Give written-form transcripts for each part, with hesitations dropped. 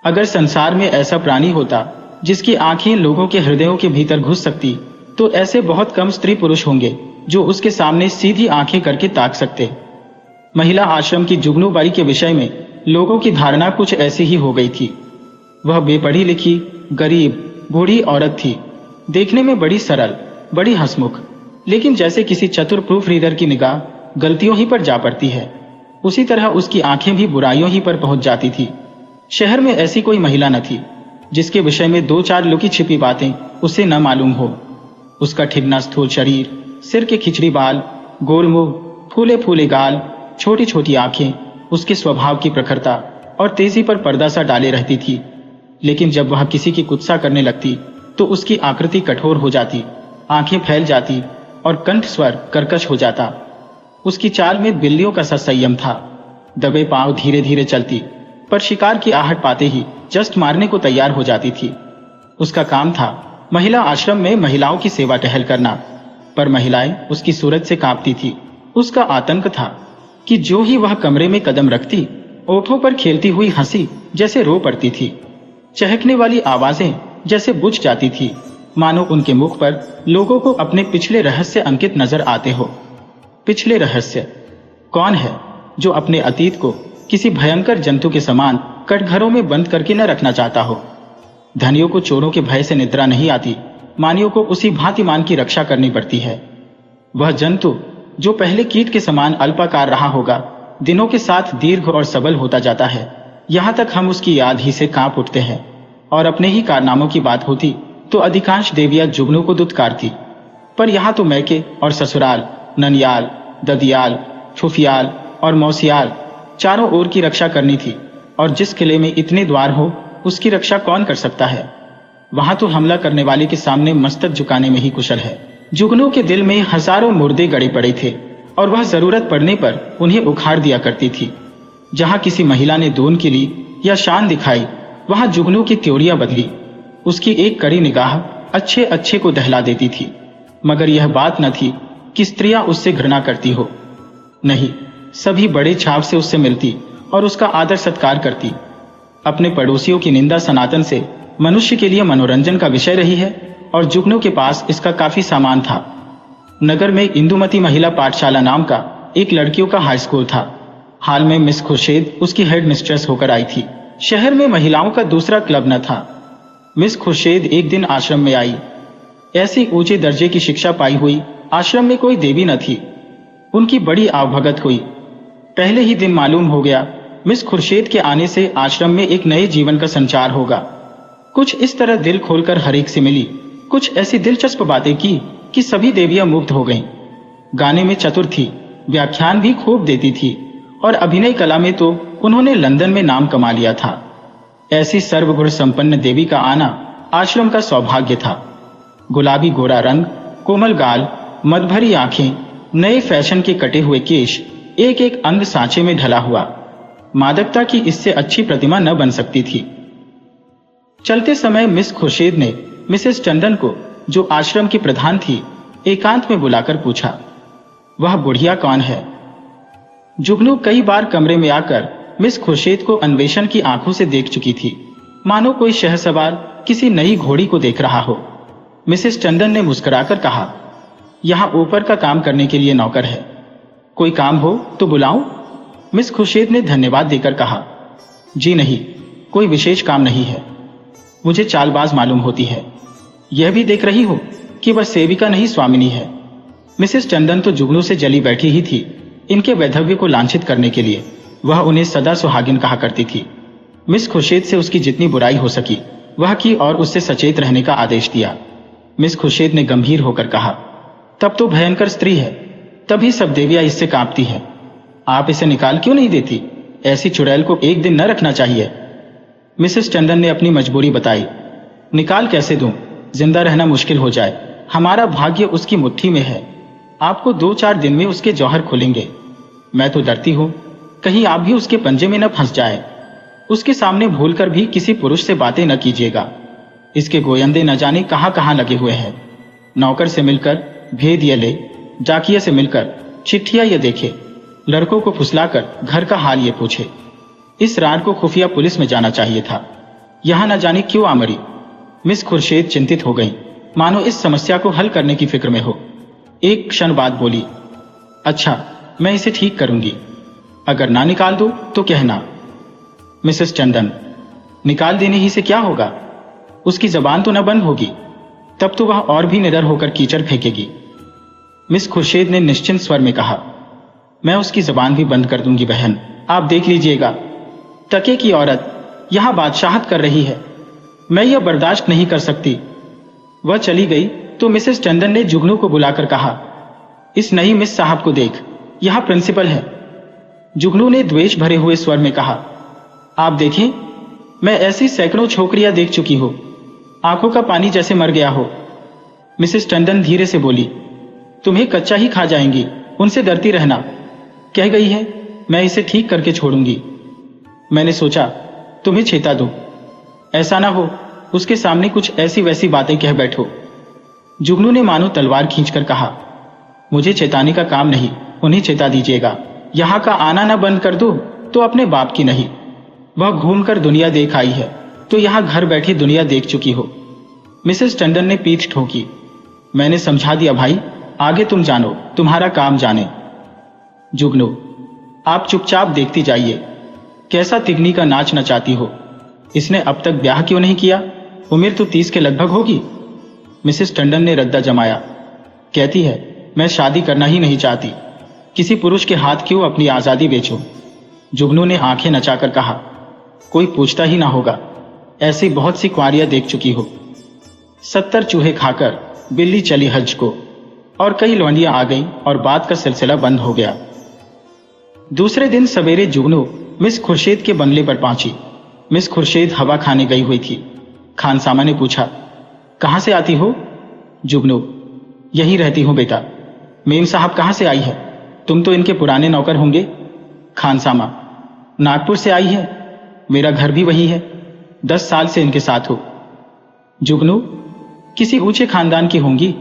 अगर संसार में ऐसा प्राणी होता जिसकी आंखें लोगों के हृदयों के भीतर घुस सकती, तो ऐसे बहुत कम स्त्री पुरुष होंगे जो उसके सामने सीधी आंखें करके ताक सकते। महिला आश्रम की जुगनू बाई के विषय में लोगों की धारणा कुछ ऐसी ही हो गई थी। वह बेपढ़ी लिखी, गरीब, बूढ़ी औरत थी, देखने में बड़ी सरल, बड़ी हंसमुख, लेकिन जैसे किसी चतुर प्रूफ रीडर की निगाह गलतियों ही पर जा पड़ती है, उसी तरह उसकी आंखें भी बुराइयों ही पर पहुंच जाती थी। शहर में ऐसी कोई महिला न थी जिसके विषय में 2-4 लुकी छिपी बातें उसे न मालूम हो। उसका ठिगना स्थूल शरीर, सिर के खिचड़ी बाल, गोल मुंह, फूले फूले गाल, छोटी छोटी आंखें उसके स्वभाव की प्रखरता और तेजी पर पर्दा सा डाले रहती थी। लेकिन जब वह किसी की कुत्सा करने लगती तो उसकी आकृति कठोर हो जाती, आंखें फैल जाती और कंठ स्वर कर्कश हो जाता। उसकी चाल में बिल्लियों का सा संयम था। दबे पांव धीरे धीरे चलती, पर शिकार की आहट पाते ही जस्ट मारने को तैयार हो जाती थी। उसका काम था महिला आश्रम में महिलाओं की सेवा टहल करना, पर महिलाएं उसकी सूरत से कांपती थी। उसका आतंक था कि जो ही वह कमरे में कदम रखती, ओठों पर खेलती हुई हंसी जैसे रो पड़ती थी, चहकने वाली आवाजें जैसे बुझ जाती थी, मानो उनके मुख पर लोगों को अपने पिछले रहस्य अंकित नजर आते हो। पिछले रहस्य? कौन है जो अपने अतीत को किसी भयंकर जंतु के समान कटघरों में बंद करके न रखना चाहता हो? धनियों को चोरों के भय से निद्रा नहीं आती, मानियों को उसी भांति मान की रक्षा करनी पड़ती है। वह जंतु जो पहले कीट के समान अल्पाकार रहा होगा, दिनों के साथ दीर्घ और सबल होता जाता है, यहाँ तक हम उसकी याद ही से कांप उठते हैं। और अपने ही कारनामों की बात होती तो अधिकांश देवियां जुगनू को दुत्कारती, पर यहाँ तो मैके और ससुराल, ननियाल, ददियाल, फुफियाल और मौसियाल, चारों ओर की रक्षा करनी थी। और जिस किले में इतने द्वार हो, उसकी रक्षा कौन कर सकता है? वहां तो हमला करने वाले के सामने मस्तक झुकाने में ही कुशल है। जुगनू के दिल में हजारों मुर्दे गड़े पड़े थे और वह जरूरत पड़ने पर उन्हें उखाड़ दिया करती थी। जहां किसी महिला ने दून की ली या शान दिखाई, वहां जुगनू की त्योरियां बदली। उसकी एक कड़ी निगाह अच्छे अच्छे को दहला देती थी। मगर यह बात न थी कि स्त्रियां उससे घृणा करती हो। नहीं, सभी बड़े छाव से उससे मिलती और उसका आदर सत्कार करती। अपने पड़ोसियों की निंदा सनातन से मनुष्य के लिए मनोरंजन का विषय रही है और जुगनू के पास इसका काफी सामान था। नगर में इंदुमती महिला पाठशाला नाम का एक लड़कियों का हाई स्कूल था। हाल में मिस खुर्शीद उसकी हेड मिस्ट्रेस होकर आई थी। शहर में महिलाओं का दूसरा क्लब न था। मिस खुर्शीद एक दिन आश्रम में आई। ऐसी ऊंचे दर्जे की शिक्षा पाई हुई आश्रम में कोई देवी न थी। उनकी बड़ी आवभगत हुई। पहले ही दिन मालूम हो गया मिस खुर्शीद के आने से आश्रम में एक नए जीवन का संचार होगा। कुछ इस तरह दिल खोलकर हर एक से मिली, कुछ ऐसी दिलचस्प बातें की कि सभी देवियां मुग्ध हो गईं। गाने में चतुर थी, व्याख्यान भी खूब देती थी और अभिनय कला में तो उन्होंने लंदन में नाम कमा लिया था। ऐसी सर्वगुण संपन्न देवी का आना आश्रम का सौभाग्य था। गुलाबी गोरा रंग, कोमल गाल, मदभरी आंखें, नए फैशन के कटे हुए केश, एक एक अंग सांचे में ढला हुआ। मादकता की इससे अच्छी प्रतिमा न बन सकती थी। चलते समय मिस खुर्शीद ने मिसेस टंडन को, जो आश्रम की प्रधान थी, एकांत में बुलाकर पूछा, वह बुढ़िया कौन है? जुगनू कई बार कमरे में आकर मिस खुर्शीद को अन्वेषण की आंखों से देख चुकी थी, मानो कोई शहसवार किसी नई घोड़ी को देख रहा हो। मिसेस टंडन ने मुस्कुराकर कहा, यहाँ ऊपर का काम करने के लिए नौकर है, कोई काम हो तो बुलाऊं? मिस खुर्शीद ने धन्यवाद देकर कहा, जी नहीं, कोई विशेष काम नहीं है। मुझे चालबाज मालूम होती है। यह भी देख रही हो कि वह सेविका नहीं स्वामिनी है। मिसेस टंडन तो जुगनू से जली बैठी ही थी। इनके वैधव्य को लांछित करने के लिए वह उन्हें सदा सुहागिन कहा करती थी। मिस खुर्शीद से उसकी जितनी बुराई हो सकी वह की और उससे सचेत रहने का आदेश दिया। मिस खुर्शीद ने गंभीर होकर कहा, तब तो भयंकर स्त्री है, तभी सब देवियां इससे कांपती है। आप इसे निकाल क्यों नहीं देती? ऐसी चुड़ैल को एक दिन न रखना चाहिए। मिसेस टंडन ने अपनी मजबूरी बताई। निकाल कैसे दूं? जिंदा रहना मुश्किल हो जाए। हमारा भाग्य उसकी मुट्ठी में है। आपको 2-4 दिन में उसके जौहर खुलेंगे। मैं तो डरती हूं कहीं आप भी उसके पंजे में न फंस जाए। उसके सामने भूलकर भी किसी पुरुष से बातें न कीजिएगा। इसके गोयंदे न जाने कहां कहां लगे हुए हैं। नौकर से मिलकर भेद ये ले, डाकिये से मिलकर चिट्ठियां ये देखे, लड़कों को फुसलाकर घर का हाल ये पूछे। इस रात को खुफिया पुलिस में जाना चाहिए था। यहाँ न जाने क्यों आ मरी। मिस खुर्शीद चिंतित हो गई, मानो इस समस्या को हल करने की फिक्र में हो। एक क्षण बाद बोली, अच्छा, मैं इसे ठीक करूंगी। अगर ना निकाल दो तो कहना। मिसेस टंडन, निकाल देने ही से क्या होगा? उसकी जबान तो न बंद होगी, तब तो वह और भी निडर होकर कीचड़ फेंकेगी। मिस खुर्शीद ने निश्चिंत स्वर में कहा, मैं उसकी जबान भी बंद कर दूंगी बहन, आप देख लीजिएगा। टके की औरत यहां बादशाहत कर रही है, मैं यह बर्दाश्त नहीं कर सकती। वह चली गई तो मिसेस टंडन ने जुगनू को बुलाकर कहा, इस नई मिस साहब को देख, यहां प्रिंसिपल है। जुगनू ने द्वेष भरे हुए स्वर में कहा, आप देखें, मैं ऐसी सैकड़ों छोकरियां देख चुकी हूं, आंखों का पानी जैसे मर गया हो। मिसेस टंडन धीरे से बोली, तुम्हें कच्चा ही खा जाएंगी, उनसे डरती रहना। कह गई है मैं इसे ठीक करके छोड़ूंगी। मैंने सोचा तुम्हें चेता दूं, ऐसा ना हो उसके सामने कुछ ऐसी वैसी बातें कह बैठो। जुगनू ने मानो तलवार खींचकर कहा, मुझे चेताने का काम नहीं, उन्हें चेता दीजिएगा। यहां का आना ना बंद कर दो तो अपने बाप की नहीं। वह घूमकर दुनिया देख आई है तो यहां घर बैठी दुनिया देख चुकी हो। मिसेस टंडन ने पीठ ठोकी, मैंने समझा दिया भाई, आगे तुम जानो, तुम्हारा काम जाने। जुगनू, आप चुपचाप देखती जाइए, कैसा तिगनी का नाच नचाती हो। इसने अब तक ब्याह क्यों नहीं किया? उम्र तो 30 के लगभग होगी। मिसेस टंडन ने रद्दा जमाया, कहती है मैं शादी करना ही नहीं चाहती, किसी पुरुष के हाथ क्यों अपनी आजादी बेचो। जुगनू ने आंखें नचाकर कहा, कोई पूछता ही ना होगा, ऐसी बहुत सी कुंवारियां देख चुकी हो। 70 चूहे खाकर बिल्ली चली हज को, और कई लौंडियां आ गईं और बात का सिलसिला बंद हो गया। दूसरे दिन सवेरे जुगनू मिस खुर्शीद के बंगले पर पहुंची। मिस खुर्शीद हवा खाने गई हुई थी। खानसामा ने पूछा, कहां से आती हो? जुगनू, यहीं रहती हूं बेटा। मेम साहब कहां से आई है? तुम तो इनके पुराने नौकर होंगे। खानसामा, नागपुर से आई है, मेरा घर भी वही है, 10 साल से इनके साथ हो। जुगनू, किसी ऊंचे खानदान की होंगी,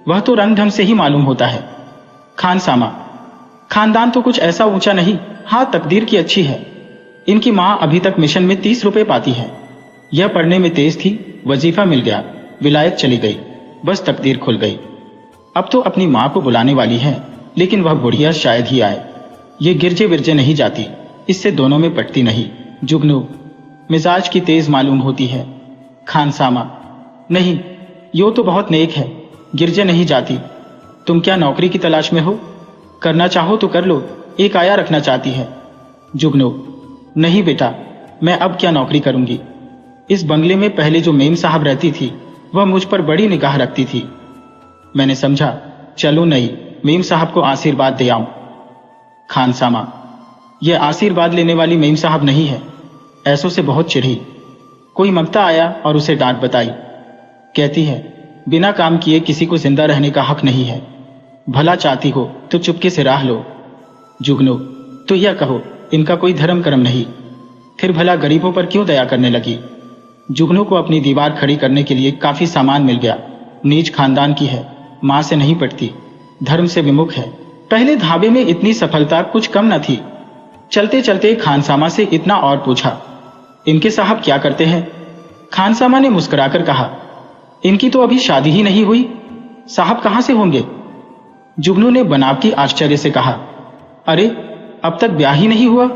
वह तो रंग ढंग से ही मालूम होता है। खानसामा, खानदान तो कुछ ऐसा ऊंचा नहीं, हाँ तकदीर की अच्छी है। इनकी मां अभी तक मिशन में 30 रुपए पाती है। यह पढ़ने में तेज थी, वजीफा मिल गया, विलायत चली गई, बस तकदीर खुल गई। अब तो अपनी मां को बुलाने वाली है, लेकिन वह बुढ़िया शायद ही आए। ये गिरजे विरजे नहीं जाती, इससे दोनों में पटती नहीं। जुगनू, मिजाज की तेज मालूम होती है। खानसामा, नहीं, यो तो बहुत नेक है, गिरजे नहीं जाती। तुम क्या नौकरी की तलाश में हो? करना चाहो तो कर लो, एक आया रखना चाहती है। जुगनू, नहीं बेटा, मैं अब क्या नौकरी करूंगी। इस बंगले में पहले जो मेम साहब रहती थी, वह मुझ पर बड़ी निगाह रखती थी। मैंने समझा चलो नहीं, मेम साहब को आशीर्वाद दे आऊं। खानसामा, यह आशीर्वाद लेने वाली मेम साहब नहीं है, ऐसों से बहुत चिढ़ी। कोई मंगता आया और उसे डांट बताई, कहती है बिना काम किए किसी को जिंदा रहने का हक नहीं है, भला चाहती हो तो चुपके से राह लो। जुगनू, तो यह कहो इनका कोई धर्म कर्म नहीं, फिर भला गरीबों पर क्यों दया करने लगी। जुगनू को अपनी दीवार खड़ी करने के लिए काफी सामान मिल गया। नीच खानदान की है, मां से नहीं पटती, धर्म से विमुख है। पहले धाबे में इतनी सफलता कुछ कम न थी। चलते चलते खानसामा से इतना और पूछा, इनके साहब क्या करते हैं? खानसामा ने मुस्कुराकर कहा, इनकी तो अभी शादी ही नहीं हुई, साहब कहां से होंगे? जुगनू ने बनावटी आश्चर्य से कहा, अरे अब तक ब्याह ही नहीं हुआ?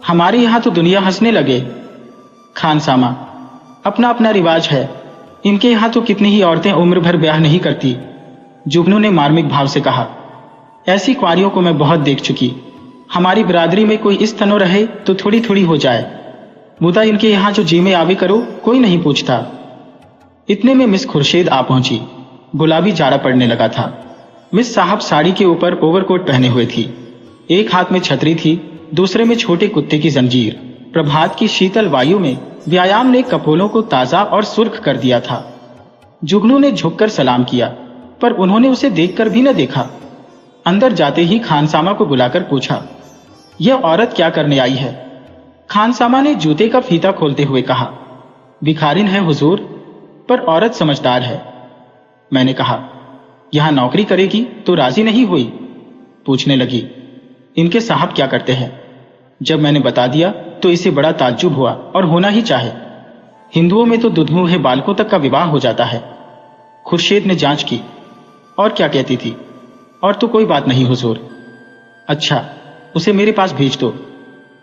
हमारे यहां तो दुनिया हंसने लगे। खानसामा, अपना अपना रिवाज है, इनके यहां तो कितनी ही औरतें उम्र भर ब्याह नहीं करती। जुगनू ने मार्मिक भाव से कहा, ऐसी कुंवारियों को मैं बहुत देख चुकी। हमारी बिरादरी में कोई इस तनो रहे तो थोड़ी थोड़ी हो जाए, मुदा इनके यहां जो जी में आवे करो कोई नहीं पूछता। इतने में मिस खुर्शीद आ पहुंची। गुलाबी जाड़ा पड़ने लगा था। मिस साहब साड़ी के ऊपर ओवरकोट पहने हुए थी। एक हाथ में छतरी थी, दूसरे में छोटे कुत्ते की जंजीर। प्रभात की शीतल वायु में व्यायाम ने कपोलों को ताजा और सुर्ख कर दिया था। जुगनू ने झुककर सलाम किया, पर उन्होंने उसे देखकर भी न देखा। अंदर जाते ही खानसामा को बुलाकर पूछा, यह औरत क्या करने आई है? खानसामा ने जूते का फीता खोलते हुए कहा, भिखारिन है हुजूर, पर औरत समझदार है। मैंने कहा, यहां नौकरी करेगी तो राजी नहीं हुई। पूछने लगी, इनके साहब क्या करते हैं? जब मैंने बता दिया तो इसे बड़ा ताज्जुब हुआ, और होना ही चाहे। हिंदुओं में तो दुधमुहे बालकों तक का विवाह हो जाता है। खुर्शीद ने जांच की। और क्या कहती थी? और तो कोई बात नहीं हुजूर। अच्छा, उसे मेरे पास भेज दो।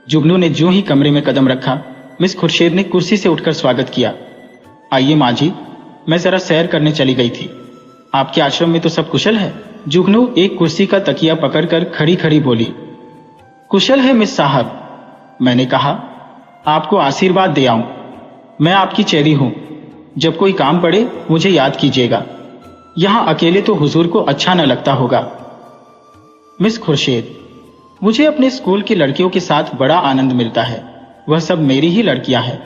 जुगनू ने जो ही कमरे में कदम रखा, मिस खुर्शीद ने कुर्सी से उठकर स्वागत किया। आइए माँ जी, मैं जरा सैर करने चली गई थी। आपके आश्रम में तो सब कुशल है? जुगनू एक कुर्सी का तकिया पकड़कर खड़ी खड़ी बोली। कुशल है मिस साहब। मैंने कहा, आपको आशीर्वाद दे आऊं। मैं आपकी चेरी हूं। जब कोई काम पड़े मुझे याद कीजिएगा। यहां अकेले तो हुजूर को अच्छा न लगता होगा। मिस खुर्शीद, मुझे अपने स्कूल की लड़कियों के साथ बड़ा आनंद मिलता है। वह सब मेरी ही लड़कियां हैं।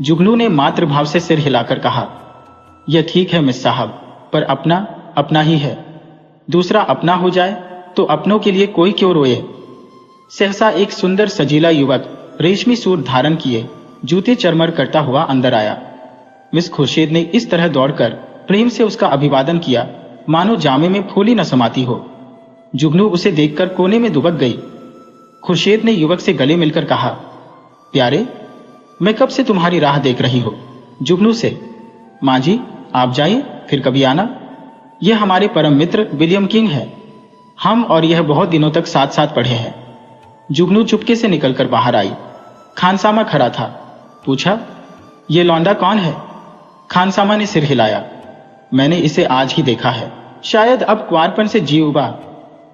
जुगनू ने मातृभाव से सिर हिलाकर कहा, यह ठीक है मिस साहब, पर अपना अपना ही है। दूसरा अपना हो जाए तो अपनों के लिए कोई क्यों रोए। सहसा एक सुंदर सजीला युवक रेशमी सूट धारण किए, जूते चरमर करता हुआ अंदर आया। मिस खुर्शीद ने इस तरह दौड़कर प्रेम से उसका अभिवादन किया मानो जामे में फूली न समाती हो। जुगनू उसे देखकर कोने में दुबक गई। खुर्शीद ने युवक से गले मिलकर कहा, प्यारे, मैं कब से तुम्हारी राह देख रही हूं। जुगनू से, माँ जी आप जाइए, फिर कभी आना। यह हमारे परम मित्र विलियम किंग है। हम और यह बहुत दिनों तक साथ साथ पढ़े हैं। जुगनू चुपके से निकलकर बाहर आई। खानसामा खड़ा था। पूछा, ये लौंडा कौन है? खानसामा ने सिर हिलाया। मैंने इसे आज ही देखा है। शायद अब क्वारपन से जी उबा।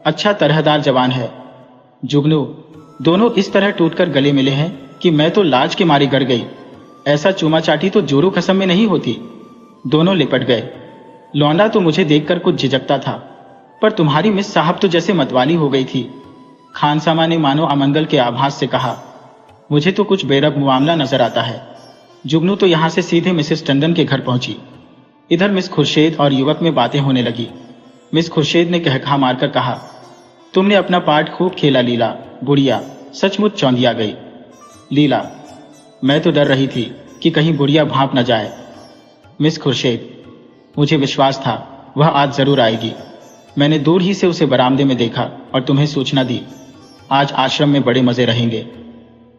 अच्छा तरहदार जवान है। जुगनू, दोनों इस तरह टूटकर गले मिले हैं कि मैं तो लाज के मारे गड़ गई। ऐसा चूमा चाटी तो जोरू कसम में नहीं होती। दोनों लिपट गए। लौंडा तो मुझे देखकर कुछ झिझकता था, पर तुम्हारी मिस साहब तो जैसे मतवाली हो गई थी। खानसामा ने मानो अमंगल के आभास से कहा, मुझे तो कुछ बेरब मामला नजर आता है। जुगनू तो यहां से सीधे मिसेस टंडन के घर पहुंची। इधर मिस खुर्शीद और युवक में बातें होने लगी। मिस खुर्शीद ने कहखा मारकर कहा, तुमने अपना पार्ट खूब खेला लीला। बुढ़िया सचमुच चौंधिया गई। लीला, मैं तो डर रही थी कि कहीं बुढ़िया भांप न जाए। मिस खुर्शीद, मुझे विश्वास था वह आज जरूर आएगी। मैंने दूर ही से उसे बरामदे में देखा और तुम्हें सूचना दी। आज आश्रम में बड़े मजे रहेंगे।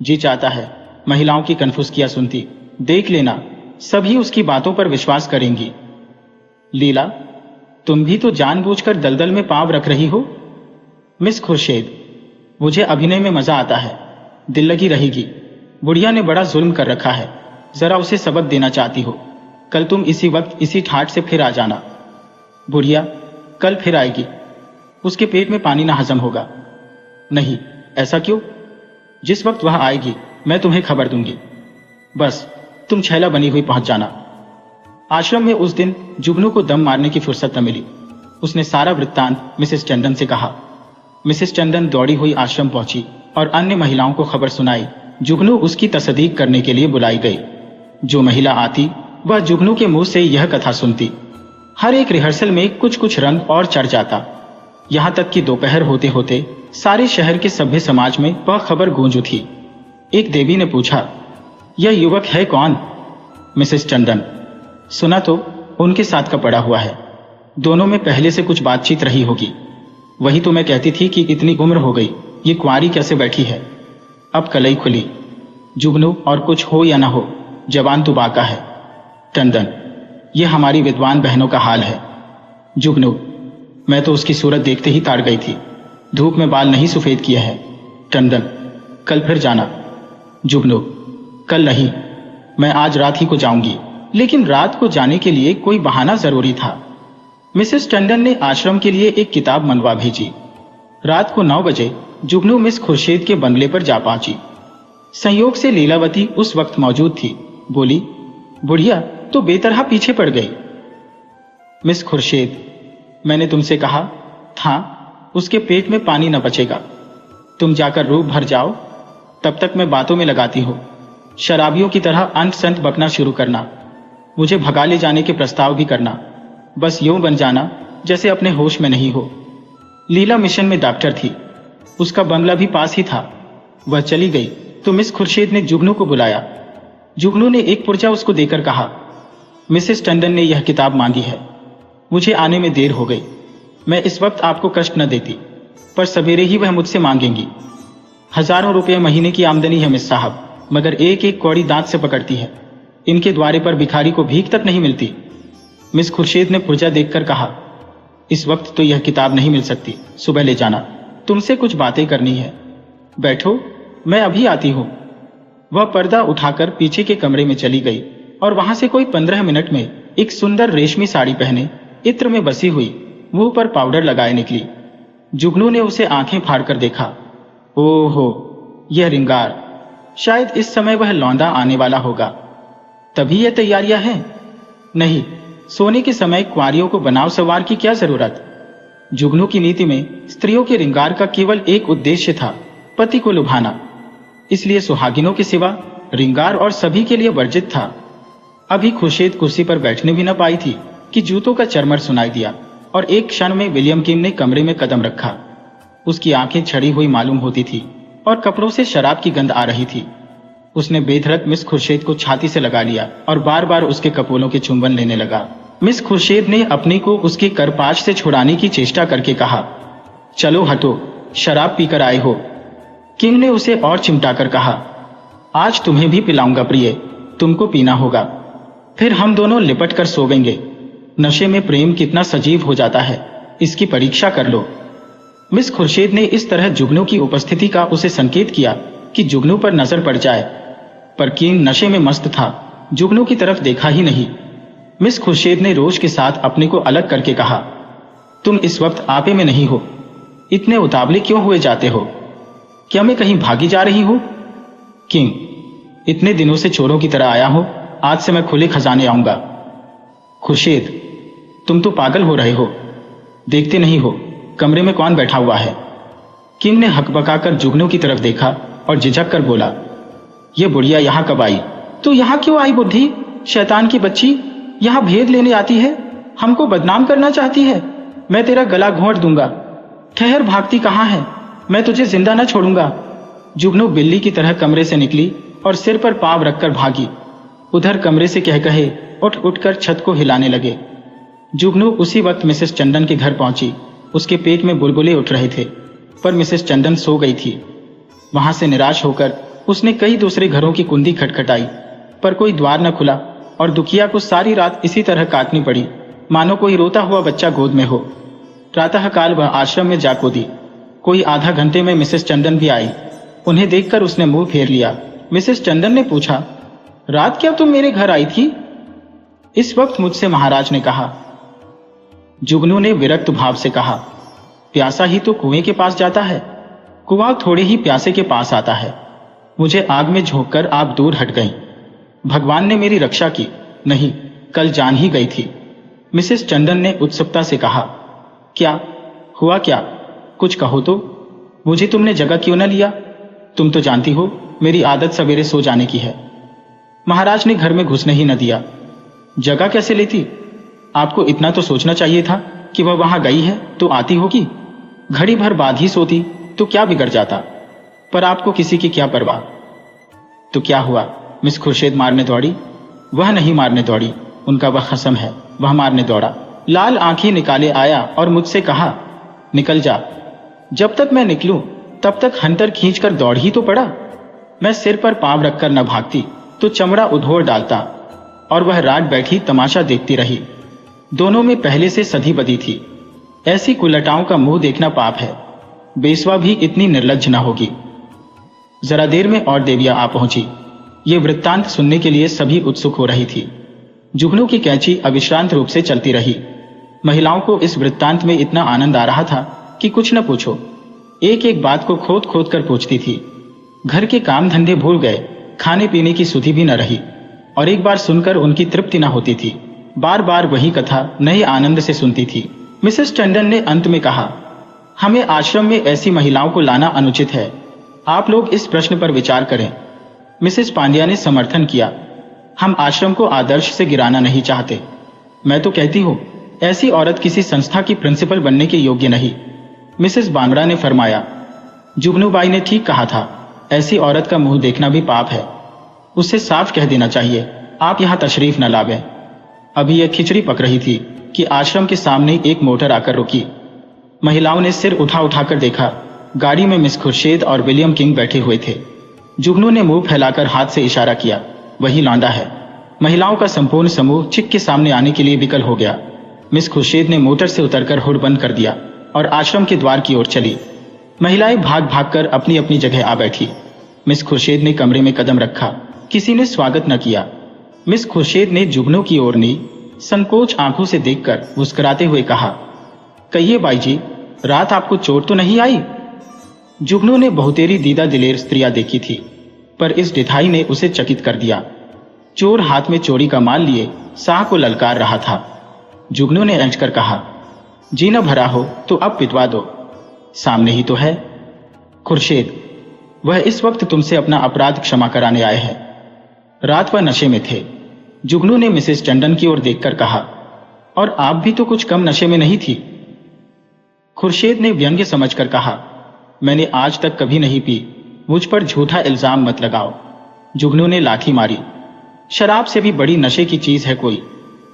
जी चाहता है महिलाओं की कन्फुसकियां सुनती। देख लेना, सभी उसकी बातों पर विश्वास करेंगी। लीला, तुम भी तो जानबूझकर दलदल में पांव रख रही हो। मिस खुर्शीद, मुझे अभिनय में मजा आता है। दिल लगी रहेगी। बुढ़िया ने बड़ा जुल्म कर रखा है। जरा उसे सबक देना चाहती हो। कल तुम इसी वक्त इसी ठाट से फिर आ जाना। बुढ़िया कल फिर आएगी। उसके पेट में पानी ना हजम होगा। नहीं, ऐसा क्यों? जिस वक्त वह आएगी मैं तुम्हें खबर दूंगी। बस तुम छैला बनी हुई पहुंच जाना। आश्रम में उस दिन जुगनू को दम मारने की फुर्सत न मिली। उसने सारा वृत्तांत मिसेस टंडन से कहा। मिसेस टंडन दौड़ी हुई आश्रम पहुंची और अन्य महिलाओं को खबर सुनाई। जुगनू उसकी तस्दीक करने के लिए बुलाई गई। जो महिला आती वह जुगनू के मुंह से यह कथा सुनती। हर एक रिहर्सल में कुछ कुछ रंग और चढ़ जाता। यहां तक कि दोपहर होते होते सारे शहर के सभ्य समाज में वह खबर गूंज उठी। एक देवी ने पूछा, यह युवक है कौन? मिसेस टंडन, सुना तो उनके साथ का पड़ा हुआ है। दोनों में पहले से कुछ बातचीत रही होगी। वही तो मैं कहती थी कि इतनी उम्र हो गई, ये कुंवारी कैसे बैठी है। अब कलई खुली। जुगनू, और कुछ हो या ना हो, जवान तो बाका है। टंडन, ये हमारी विद्वान बहनों का हाल है। जुगनू, मैं तो उसकी सूरत देखते ही ताड़ गई थी। धूप में बाल नहीं सफेद किए हैं। टंडन, कल फिर जाना। जुगनू, कल नहीं, मैं आज रात ही को जाऊंगी। लेकिन रात को जाने के लिए कोई बहाना जरूरी था। मिसेस टंडन ने आश्रम के लिए एक किताब मंगवा भेजी। रात को 9 बजे जुगनू मिस खुर्शीद के बंगले पर जा पहुंची। संयोग से लीलावती उस वक्त मौजूद थी। बोली, बुढ़िया तो बेतरह पीछे पड़ गई। मिस खुर्शीद, मैंने तुमसे कहा था उसके पेट में पानी न बचेगा। तुम जाकर रूप भर जाओ, तब तक मैं बातों में लगाती हूं। शराबियों की तरह अंत संत बकना शुरू करना। मुझे भगा ले जाने के प्रस्ताव भी करना। बस यूं बन जाना जैसे अपने होश में नहीं हो। लीला मिशन में डॉक्टर थी। उसका बंगला भी पास ही था। वह चली गई तो मिस खुर्शीद ने जुगनू को बुलाया। जुगनू ने एक पुर्जा उसको देकर कहा, मिसेस टंडन ने यह किताब मांगी है। मुझे आने में देर हो गई। मैं इस वक्त आपको कष्ट न देती, पर सवेरे ही वह मुझसे मांगेंगी। हजारों रुपये महीने की आमदनी है मिस साहब, मगर एक एक कौड़ी दांत से पकड़ती है। इनके द्वारे पर भिखारी को भीख तक नहीं मिलती। मिस खुर्शीद ने पुर्जा देखकर कहा, इस वक्त तो यह किताब नहीं मिल सकती, सुबह ले जाना, तुमसे कुछ बातें करनी है। बैठो, मैं अभी आती हूँ। वह पर्दा उठाकर पीछे के कमरे में चली गई और वहां से कोई 15 मिनट में एक सुंदर रेशमी साड़ी पहने, इत्र में बसी हुई, मुंह पर पाउडर लगाए निकली। जुगनू ने उसे आंखें फाड़कर देखा। ओहो, यह रिंगार! शायद इस समय वह लौंडा आने वाला होगा, तभी यह तैयारियां हैं। नहीं, सोने के समय कुंवारियों को बनाव सवार की क्या जरूरत। जुगनू की नीति में स्त्रियों के रिंगार का केवल एक उद्देश्य था, पति को लुभाना। इसलिए सुहागिनों के सिवा रिंगार और सभी के लिए वर्जित था। अभी खुर्शीद कुर्सी पर बैठने भी न पाई थी कि जूतों का चरमर सुनाई दिया और एक क्षण में विलियम किंग ने कमरे में कदम रखा। उसकी आंखें छड़ी हुई मालूम होती थी और कपड़ों से शराब की गंध आ रही थी। उसने बेधड़क मिस खुर्शीद को छाती से लगा लिया और बार बार उसके कपोलों के चुंबन लेने लगा। मिस खुर्शीद ने अपनी को उसके करपाश से छुड़ाने की चेष्टा करके कहा, चलो हटो, शराब पीकर आए हो। किंग ने उसे और चिमटाकर कहा, आज तुम्हें भी पिलाऊंगा प्रिय, तुमको पीना होगा, फिर हम दोनों लिपट कर सोवेंगे। नशे में प्रेम कितना सजीव हो जाता है, इसकी परीक्षा कर लो। मिस खुर्शीद ने इस तरह जुगनू की उपस्थिति का उसे संकेत किया कि जुगनू पर नजर पड़ जाए, पर किंग नशे में मस्त था, जुगनू की तरफ देखा ही नहीं। मिस खुर्शीद ने रोष के साथ अपने को अलग करके कहा, तुम इस वक्त आपे में नहीं हो, इतने उतावले क्यों हुए जाते हो? क्या मैं कहीं भागी जा रही हूं? किंग, इतने दिनों से चोरों की तरह आया हो, आज से मैं खुले खजाने आऊंगा। खुर्शीद, तुम तो पागल हो रहे हो, देखते नहीं हो कमरे में कौन बैठा हुआ है? किंग ने हकबकाकर जुगनू की तरफ देखा और झिझक कर बोला, यह बुढ़िया यहां कब आई? तू यहां क्यों आई बुद्धि? शैतान की बच्ची, यहां भेद लेने आती है, हमको बदनाम करना चाहती है। मैं तेरा गला घोंट दूंगा। ठहर, भागती कहां है? मैं तुझे जिंदा न छोड़ूंगा। जुगनू बिल्ली की तरह कमरे से निकली और सिर पर पांव रखकर भागी। उधर कमरे से कह कहे उठ उठकर छत को हिलाने लगे। जुगनू उसी वक्त मिसेस चंदन के घर पहुंची। उसके पेट में बुलबुले उठ रहे थे, पर मिसेस चंदन सो गई थी। वहां से निराश होकर उसने कई दूसरे घरों की कुंडी खटखटाई, पर कोई द्वार न खुला और दुखिया को सारी रात इसी तरह काटनी पड़ी, मानो कोई रोता हुआ बच्चा गोद में हो। प्रातःकाल वह आश्रम में जा कूदी। कोई आधा घंटे में मिसेस चंदन भी आई। उन्हें देखकर उसने मुंह फेर लिया। मिसेस चंदन ने पूछा, रात क्या तुम मेरे घर आई थी? इस वक्त मुझसे महाराज ने कहा। जुगनू ने विरक्त भाव से कहा, प्यासा ही तो कुएं के पास जाता है, कुआं थोड़े ही प्यासे के पास आता है। मुझे आग में झोंककर आप दूर हट गईं। भगवान ने मेरी रक्षा की, नहीं कल जान ही गई थी। मिसेस चंदन ने उत्सुकता से कहा, क्या हुआ? क्या कुछ कहो तो। मुझे तुमने जगह क्यों न लिया? तुम तो जानती हो मेरी आदत सवेरे सो जाने की है। महाराज ने घर में घुसने ही न दिया। जगह कैसे लेती? आपको इतना तो सोचना चाहिए था कि वह वहां गई है तो आती होगी। घड़ी भर बाद ही सोती तो क्या बिगड़ जाता, पर आपको किसी की क्या परवाह। तो क्या हुआ? मिस खुर्शीद मारने दौड़ी? वह नहीं मारने दौड़ी, उनका वह खसम है, वह मारने दौड़ा। लाल आंखें निकाले आया और मुझसे कहा, निकल जा। जब तक मैं निकलूं तब तक हंटर खींचकर दौड़ ही तो पड़ा। मैं सिर पर पांव रखकर न भागती तो चमड़ा उधोड़ डालता, और वह रात बैठी तमाशा देखती रही। दोनों में पहले से सधी बदी थी। ऐसी कुलटाओं का मुंह देखना पाप है। बेसवा भी इतनी निर्लज्ज न होगी। जरा देर में और देविया आ पहुंची। ये वृत्तांत सुनने के लिए सभी उत्सुक हो रही थी। जुगनू की कैंची अविश्रांत रूप से चलती रही। महिलाओं को इस वृत्तांत में इतना आनंद आ रहा था कि कुछ न पूछो। एक एक बात को खोद खोद कर पूछती थी। घर के काम धंधे भूल गए, खाने पीने की सुधि भी न रही, और एक बार सुनकर उनकी तृप्ति न होती थी। बार बार वही कथा नए आनंद से सुनती थी। मिसेस टंडन ने अंत में कहा, हमें आश्रम में ऐसी महिलाओं को लाना अनुचित है। आप लोग इस प्रश्न पर विचार करें। मिसेस पांड्या ने समर्थन किया, हम आश्रम को आदर्श से गिराना नहीं चाहते। मैं तो कहती हूँ ऐसी औरत किसी संस्था की प्रिंसिपल बनने के योग्य नहीं। मिसेस बांगड़ा ने फरमाया, जुगनूबाई ने ठीक कहा था, ऐसी औरत का मुंह देखना भी पाप है। उसे साफ कह देना चाहिए, आप यहाँ तशरीफ न लावें। अभी यह खिचड़ी पक रही थी कि आश्रम के सामने एक मोटर आकर रुकी। महिलाओं ने सिर उठा उठाकर देखा। गाड़ी में मिस खुर्शीद और विलियम किंग बैठे हुए थे। जुगनू ने मुंह फैलाकर हाथ से इशारा किया, वही लौंडा है। महिलाओं का संपूर्ण समूह चिक के सामने आने के लिए विकल हो गया। मिस खुर्शीद ने मोटर से उतरकर हुड बंद कर दिया और आश्रम के द्वार की ओर चली। महिलाएं भाग भाग कर अपनी अपनी जगह आ बैठी। मिस खुर्शीद ने कमरे में कदम रखा। किसी ने स्वागत न किया। मिस खुर्शीद ने जुगनू की ओर नी संकोच आंखों से देखकर मुस्कुराते हुए कहा, कहिए बाई जी, रात आपको चोट तो नहीं आई? जुगनू ने बहुतेरी दीदा दिलेर स्त्रियां देखी थी, पर इस डिठाई ने उसे चकित कर दिया। चोर हाथ में चोरी का माल लिए शाह को ललकार रहा था। जुगनू ने ऐंठकर कहा, जी न भरा हो तो अब पिटवा दो, सामने ही तो है। खुर्शीद, वह इस वक्त तुमसे अपना अपराध क्षमा कराने आए हैं। रात वह नशे में थे। जुगनू ने मिसेस टंडन की ओर देखकर कहा, और आप भी तो कुछ कम नशे में नहीं थी। खुर्शीद ने व्यंग्य समझकर कहा, मैंने आज तक कभी नहीं पी, मुझ पर झूठा इल्जाम मत लगाओ। जुगनू ने लाठी मारी। शराब से भी बड़ी नशे की चीज है कोई,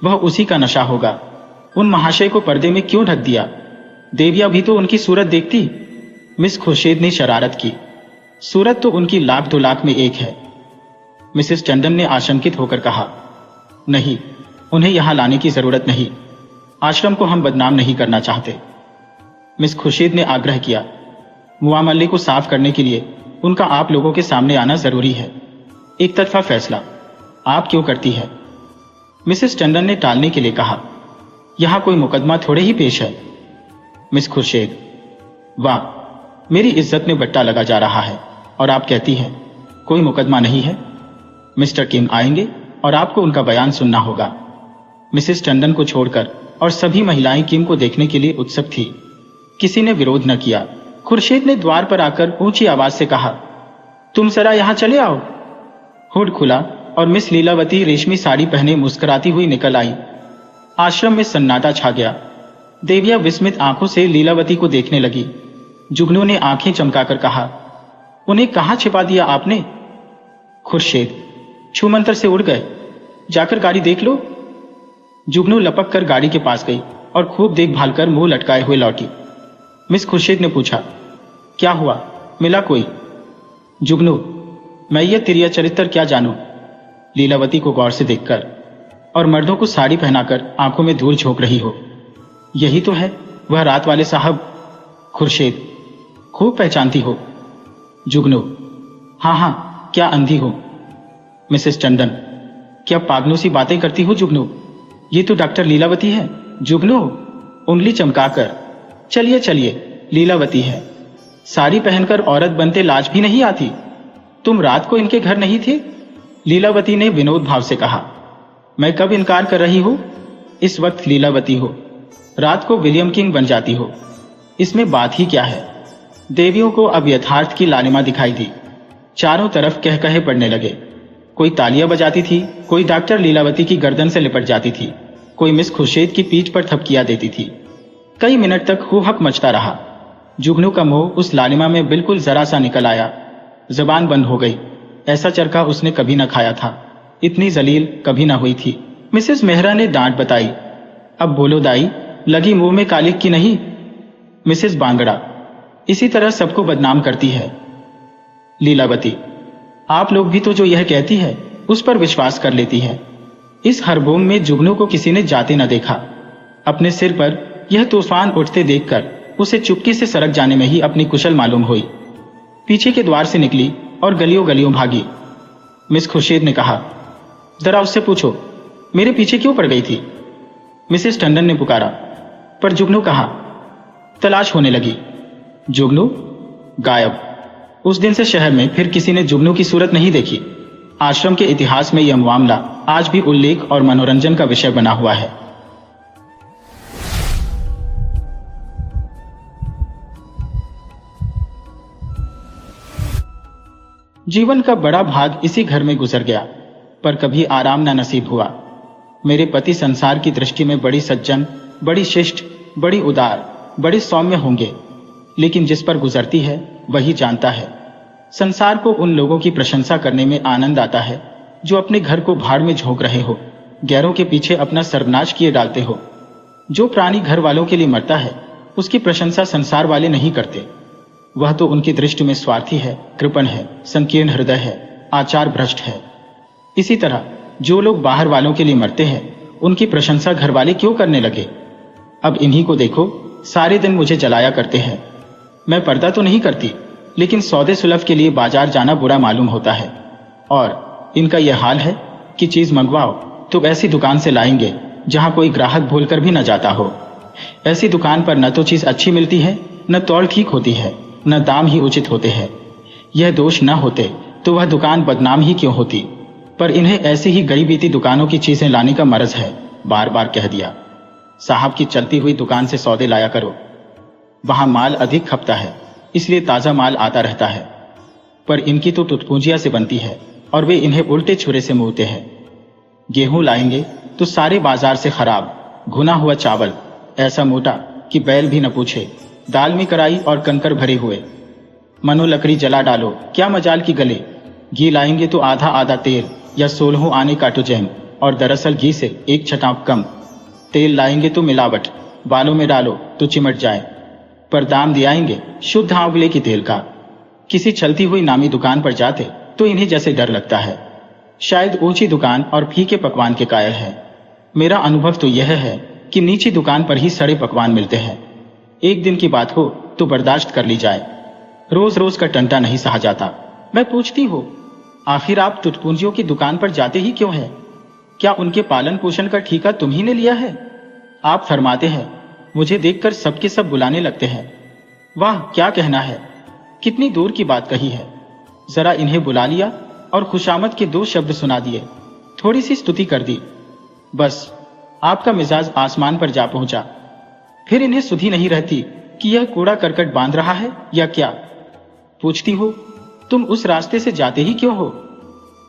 वह उसी का नशा होगा। उन महाशय को पर्दे में क्यों ढक दिया? देविया भी तो उनकी सूरत देखती। मिस खुर्शीद ने शरारत की। सूरत तो उनकी लाख 2 लाख में एक है। मिसेस टंडन ने आशंकित होकर कहा, नहीं, उन्हें यहां लाने की जरूरत नहीं। आश्रम को हम बदनाम नहीं करना चाहते। मिस खुर्शीद ने आग्रह किया, मुआमले को साफ करने के लिए उनका आप लोगों के सामने आना जरूरी है। एक तरफा फैसला आप क्यों करती है? मिसेस टंडन ने टालने के लिए कहा, यहां कोई मुकदमा थोड़े ही पेश है। मिस खुर्शीद, वाह, मेरी इज्जत में बट्टा लगा जा रहा है और आप कहती हैं कोई मुकदमा नहीं है। मिस्टर किम आएंगे और आपको उनका बयान सुनना होगा। मिसेस टंडन को छोड़कर और सभी महिलाएं किम को देखने के लिए उत्सुक थी। किसी ने विरोध न किया। खुर्शीद ने द्वार पर आकर ऊंची आवाज से कहा, तुम जरा यहां चले आओ। हुड खुला और मिस लीलावती रेशमी साड़ी पहने मुस्कुराती हुई निकल आई। आश्रम में सन्नाटा छा गया। देविया विस्मित आंखों से लीलावती को देखने लगी। जुगनू ने आंखें चमकाकर कहा, उन्हें कहां छिपा दिया आपने? खुर्शीद, छूमंतर से उड़ गए, जाकर गाड़ी देख लो। जुगनू लपक कर गाड़ी के पास गई और खूब देखभाल कर मुंह लटकाए हुए लौटी। मिस खुर्शीद ने पूछा, क्या हुआ, मिला कोई? जुगनू, मैं ये तिरिया चरित्र क्या जानूं? लीलावती को गौर से देखकर, और मर्दों को साड़ी पहनाकर आंखों में धूल झोंक रही हो। यही तो है वह रात वाले साहब। खुर्शीद, खूब पहचानती हो। जुगनू, हाँ हाँ, क्या अंधी हो। मिसेस टंडन, क्या पागलों सी बातें करती हो जुगनू? ये तो डॉक्टर लीलावती है। जुगनू, उंगली चमकाकर, चलिए चलिए, लीलावती है। साड़ी पहनकर औरत बनते लाज भी नहीं आती। तुम रात को इनके घर नहीं थे? लीलावती ने विनोद भाव से कहा। मैं कब इनकार कर रही हूं? इस वक्त लीलावती हो, रात को विलियम किंग बन जाती हो, इसमें बात ही क्या है? देवियों को अब यथार्थ की लालिमा दिखाई दी। चारों तरफ कह कहे पड़ने लगे। कोई तालियां बजाती थी, कोई डॉक्टर लीलावती की गर्दन से लिपट जाती थी, कोई मिस खुर्शीद की पीठ पर थपकियां देती थी। कई मिनट तक हुहक मचता रहा। जुगनू का मुंह उस लालिमा में बिल्कुल जरा सा निकल आया। जबान बंद हो गई। ऐसा चरखा उसने कभी न खाया था, इतनी जलील कभी न हुई थी। मिसेस मेहरा ने डांट बताई, अब बोलो दाई, लगी मुंह में कालिक की नहीं? मिसेस बांगड़ा, इसी तरह सबको बदनाम करती है। लीलावती, आप लोग भी तो जो यह कहती है उस पर विश्वास कर लेती है। इस हरबोंग में जुगनू को किसी ने जाते न देखा। अपने सिर पर यह तूफान उठते देखकर उसे चुपके से सरक जाने में ही अपनी कुशल मालूम हुई। पीछे के द्वार से निकली और गलियों गलियों भागी। मिस खुर्शीद ने कहा, जरा उससे पूछो मेरे पीछे क्यों पड़ गई थी? मिसेस टंडन ने पुकारा, पर जुगनू कहाँ? तलाश होने लगी। जुगनू गायब। उस दिन से शहर में फिर किसी ने जुगनू की सूरत नहीं देखी। आश्रम के इतिहास में यह मामला आज भी उल्लेख और मनोरंजन का विषय बना हुआ है। जीवन का बड़ा भाग इसी घर में गुजर गया, पर कभी आराम न नसीब हुआ। मेरे पति संसार की दृष्टि में बड़ी सज्जन, बड़ी शिष्ट, बड़ी उदार, बड़े सौम्य होंगे, लेकिन जिस पर गुजरती है वही जानता है। संसार को उन लोगों की प्रशंसा करने में आनंद आता है जो अपने घर को भाड़ में झोंक रहे हो, गैरों के पीछे अपना सर्वनाश किए डालते हो। जो प्राणी घर वालों के लिए मरता है उसकी प्रशंसा संसार वाले नहीं करते। वह तो उनकी दृष्टि में स्वार्थी है, कृपण है, संकीर्ण हृदय है, आचार भ्रष्ट है। इसी तरह जो लोग बाहर वालों के लिए मरते हैं उनकी प्रशंसा घर वाले क्यों करने लगे। अब इन्हीं को देखो, सारे दिन मुझे जलाया करते हैं। मैं पर्दा तो नहीं करती, लेकिन सौदे सुलभ के लिए बाजार जाना बुरा मालूम होता है। और इनका यह हाल है कि चीज मंगवाओ तो ऐसी दुकान से लाएंगे जहां कोई ग्राहक भूलकर भी न जाता हो। ऐसी दुकान पर न तो चीज अच्छी मिलती है, न तौल ठीक होती है, न दाम ही उचित होते हैं। यह दोष न होते तो वह दुकान बदनाम ही क्यों होती। पर इन्हें ऐसी ही गरीबीती दुकानों की चीजें लाने का मर्ज है। बार बार कह दिया, साहब की चलती हुई दुकान से सौदे लाया करो। वहां माल अधिक खपता है, इसलिए ताजा माल आता रहता है। पर इनकी तो टुटपूंजिया से बनती है और वे इन्हें उल्टे छुरे से मुड़ते हैं। गेहूं लाएंगे तो सारे बाजार से खराब, घुना हुआ चावल ऐसा मोटा कि बैल भी न पूछे, दाल में कराई और कंकर भरे हुए। मनो लकड़ी जला डालो, क्या मजाल की गले। घी लाएंगे तो आधा आधा तेल या 16 आने का टुजैम, और दरअसल घी से एक छटाक कम। तेल लाएंगे तो मिलावट, बालों में डालो तो चिमट जाए। पर दाम दियाएंगे शुद्ध आंवले की तेल का। किसी चलती हुई नामी दुकान पर जाते तो इन्हें जैसे डर लगता है, शायद ऊंची दुकान और फीके पकवान के कायल है। मेरा अनुभव तो यह है कि नीची दुकान पर ही सड़े पकवान मिलते हैं। एक दिन की बात हो तो बर्दाश्त कर ली जाए, रोज रोज का टंटा नहीं सहा जाता। मैं पूछती हूँ, आखिर आप टुटपुंजियों की दुकान पर जाते ही क्यों है? क्या उनके पालन पोषण का ठेका तुम्ही ने लिया है? आप फरमाते हैं। मुझे देखकर सबके सब बुलाने लगते हैं। वाह, क्या कहना है, कितनी दूर की बात कही है। जरा इन्हें बुला लिया और खुशामद के 2 शब्द सुना दिए, थोड़ी सी स्तुति कर दी, बस आपका मिजाज आसमान पर जा पहुंचा। फिर इन्हें सुधी नहीं रहती कि यह कूड़ा करकट बांध रहा है या क्या। पूछती हो, तुम उस रास्ते से जाते ही क्यों हो?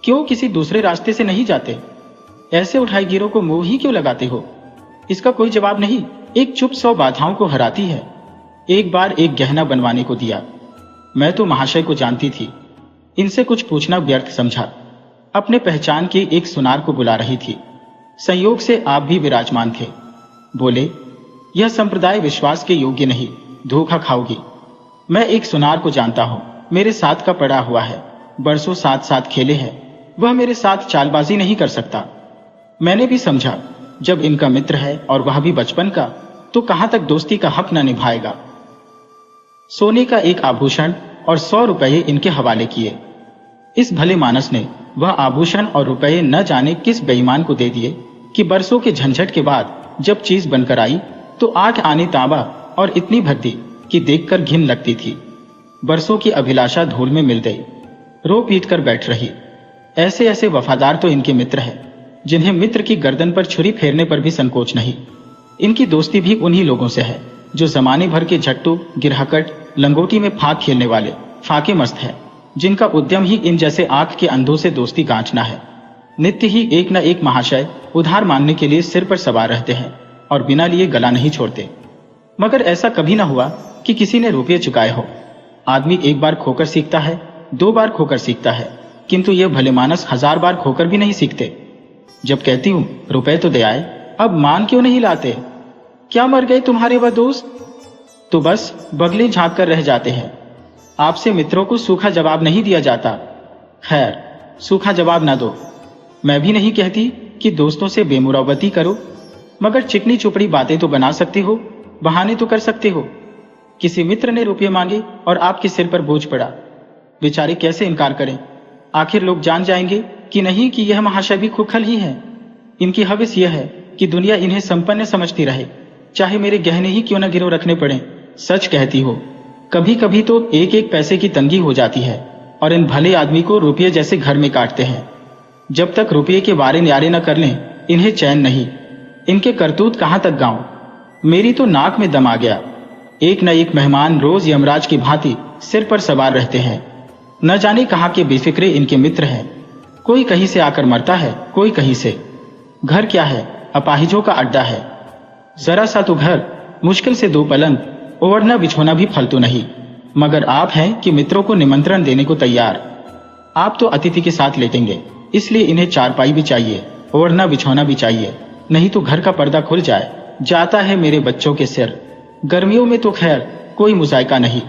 क्यों किसी दूसरे रास्ते से नहीं जाते? ऐसे उठाई गिरों को मुंह ही क्यों लगाते हो? इसका कोई जवाब नहीं, एक चुप 100 बाधाओं को हराती है। एक बार एक गहना बनवाने को दिया। मैं तो महाशय को जानती थी, इनसे कुछ पूछना व्यर्थ समझा। अपने पहचान के एक सुनार को बुला रही थी। संयोग से आप भी विराजमान थे। बोले, यह संप्रदाय विश्वास के योग्य नहीं, धोखा खाओगी। मैं एक सुनार को जानता हूं, मेरे साथ का पड़ा हुआ है, बरसों साथ साथ खेले हैं, वह मेरे साथ चालबाजी नहीं कर सकता। मैंने भी समझा, जब इनका मित्र है और वह भी बचपन का, तो कहां तक दोस्ती का हक न निभाएगा। सोने का एक आभूषण और 100 रुपये इनके हवाले किए। इस भले मानस ने वह आभूषण और रुपये न जाने किस बेईमान को दे दिए कि बरसों के झंझट के बाद जब चीज बनकर आई तो 8 आने तांबा और इतनी भर दी कि देखकर घिन लगती थी। बरसों की अभिलाषा धूल में मिल गई, रो पीट कर बैठ रही। ऐसे ऐसे वफादार तो इनके मित्र हैं, जिन्हें मित्र की गर्दन पर छुरी फेरने पर भी संकोच नहीं। इनकी दोस्ती भी उन्हीं लोगों से है जो जमाने भर के झट्टू, गिरहकट, लंगोटी में फाक खेलने वाले फाके मस्त है, जिनका उद्यम ही इन जैसे आंख के अंधों से दोस्ती गांठना है। नित्य ही एक न एक महाशय उधार मांगने के लिए सिर पर सवार रहते हैं और बिना लिए गला नहीं छोड़ते। मगर ऐसा कभी न हुआ कि किसी ने रुपये चुकाए हो। आदमी एक बार खोकर सीखता है, 2 बार खोकर सीखता है, किंतु ये भले मानस 1000 बार खोकर भी नहीं सीखते। जब कहती हूं रुपए तो दे आए, अब मान क्यों नहीं लाते? क्या मर गए तुम्हारे वह दोस्त? तो बस बगले झांक कर रह जाते हैं। आपसे मित्रों को सूखा जवाब नहीं दिया जाता। खैर, सूखा जवाब ना दो। मैं भी नहीं कहती कि दोस्तों से बेमुरवती करो, मगर चिकनी चुपड़ी बातें तो बना सकते हो, बहाने तो कर सकते हो। किसी मित्र ने रुपये मांगे और आपके सिर पर बोझ पड़ा, बेचारे कैसे इनकार करें? आखिर लोग जान जाएंगे कि नहीं कि यह महाशय भी खुखल ही है। इनकी हविस यह है कि दुनिया इन्हें संपन्न समझती रहे, चाहे मेरे गहने ही क्यों न गिरो रखने पड़े। सच कहती हो, कभी कभी तो 1-1 पैसे की तंगी हो जाती है और इन भले आदमी को रुपये जैसे घर में काटते हैं। जब तक रुपये के वारे न्यारे न कर लें, इन्हें चैन नहीं। इनके करतूत कहां तक गाऊं? मेरी तो नाक में दम आ गया। एक न एक मेहमान रोज यमराज की भांति सिर पर सवार रहते हैं। न जाने कहां के बेफिक्रे इनके मित्र हैं। कोई कहीं से आकर मरता है, कोई कहीं से। घर क्या है, अपाहिजों का अड्डा है। जरा सा तो घर, मुश्किल से 2 पलंग, ओढ़ना बिछोना भी फालतू नहीं। मगर आप हैं कि मित्रों को निमंत्रण देने को तैयार। आप तो अतिथि के साथ लेटेंगे, इसलिए इन्हें चारपाई भी चाहिए, ओढ़ना बिछोना भी चाहिए, नहीं तो घर का पर्दा खुल जाए। जाता है मेरे बच्चों के सिर। गर्मियों में तो खैर कोई मुजायका नहीं,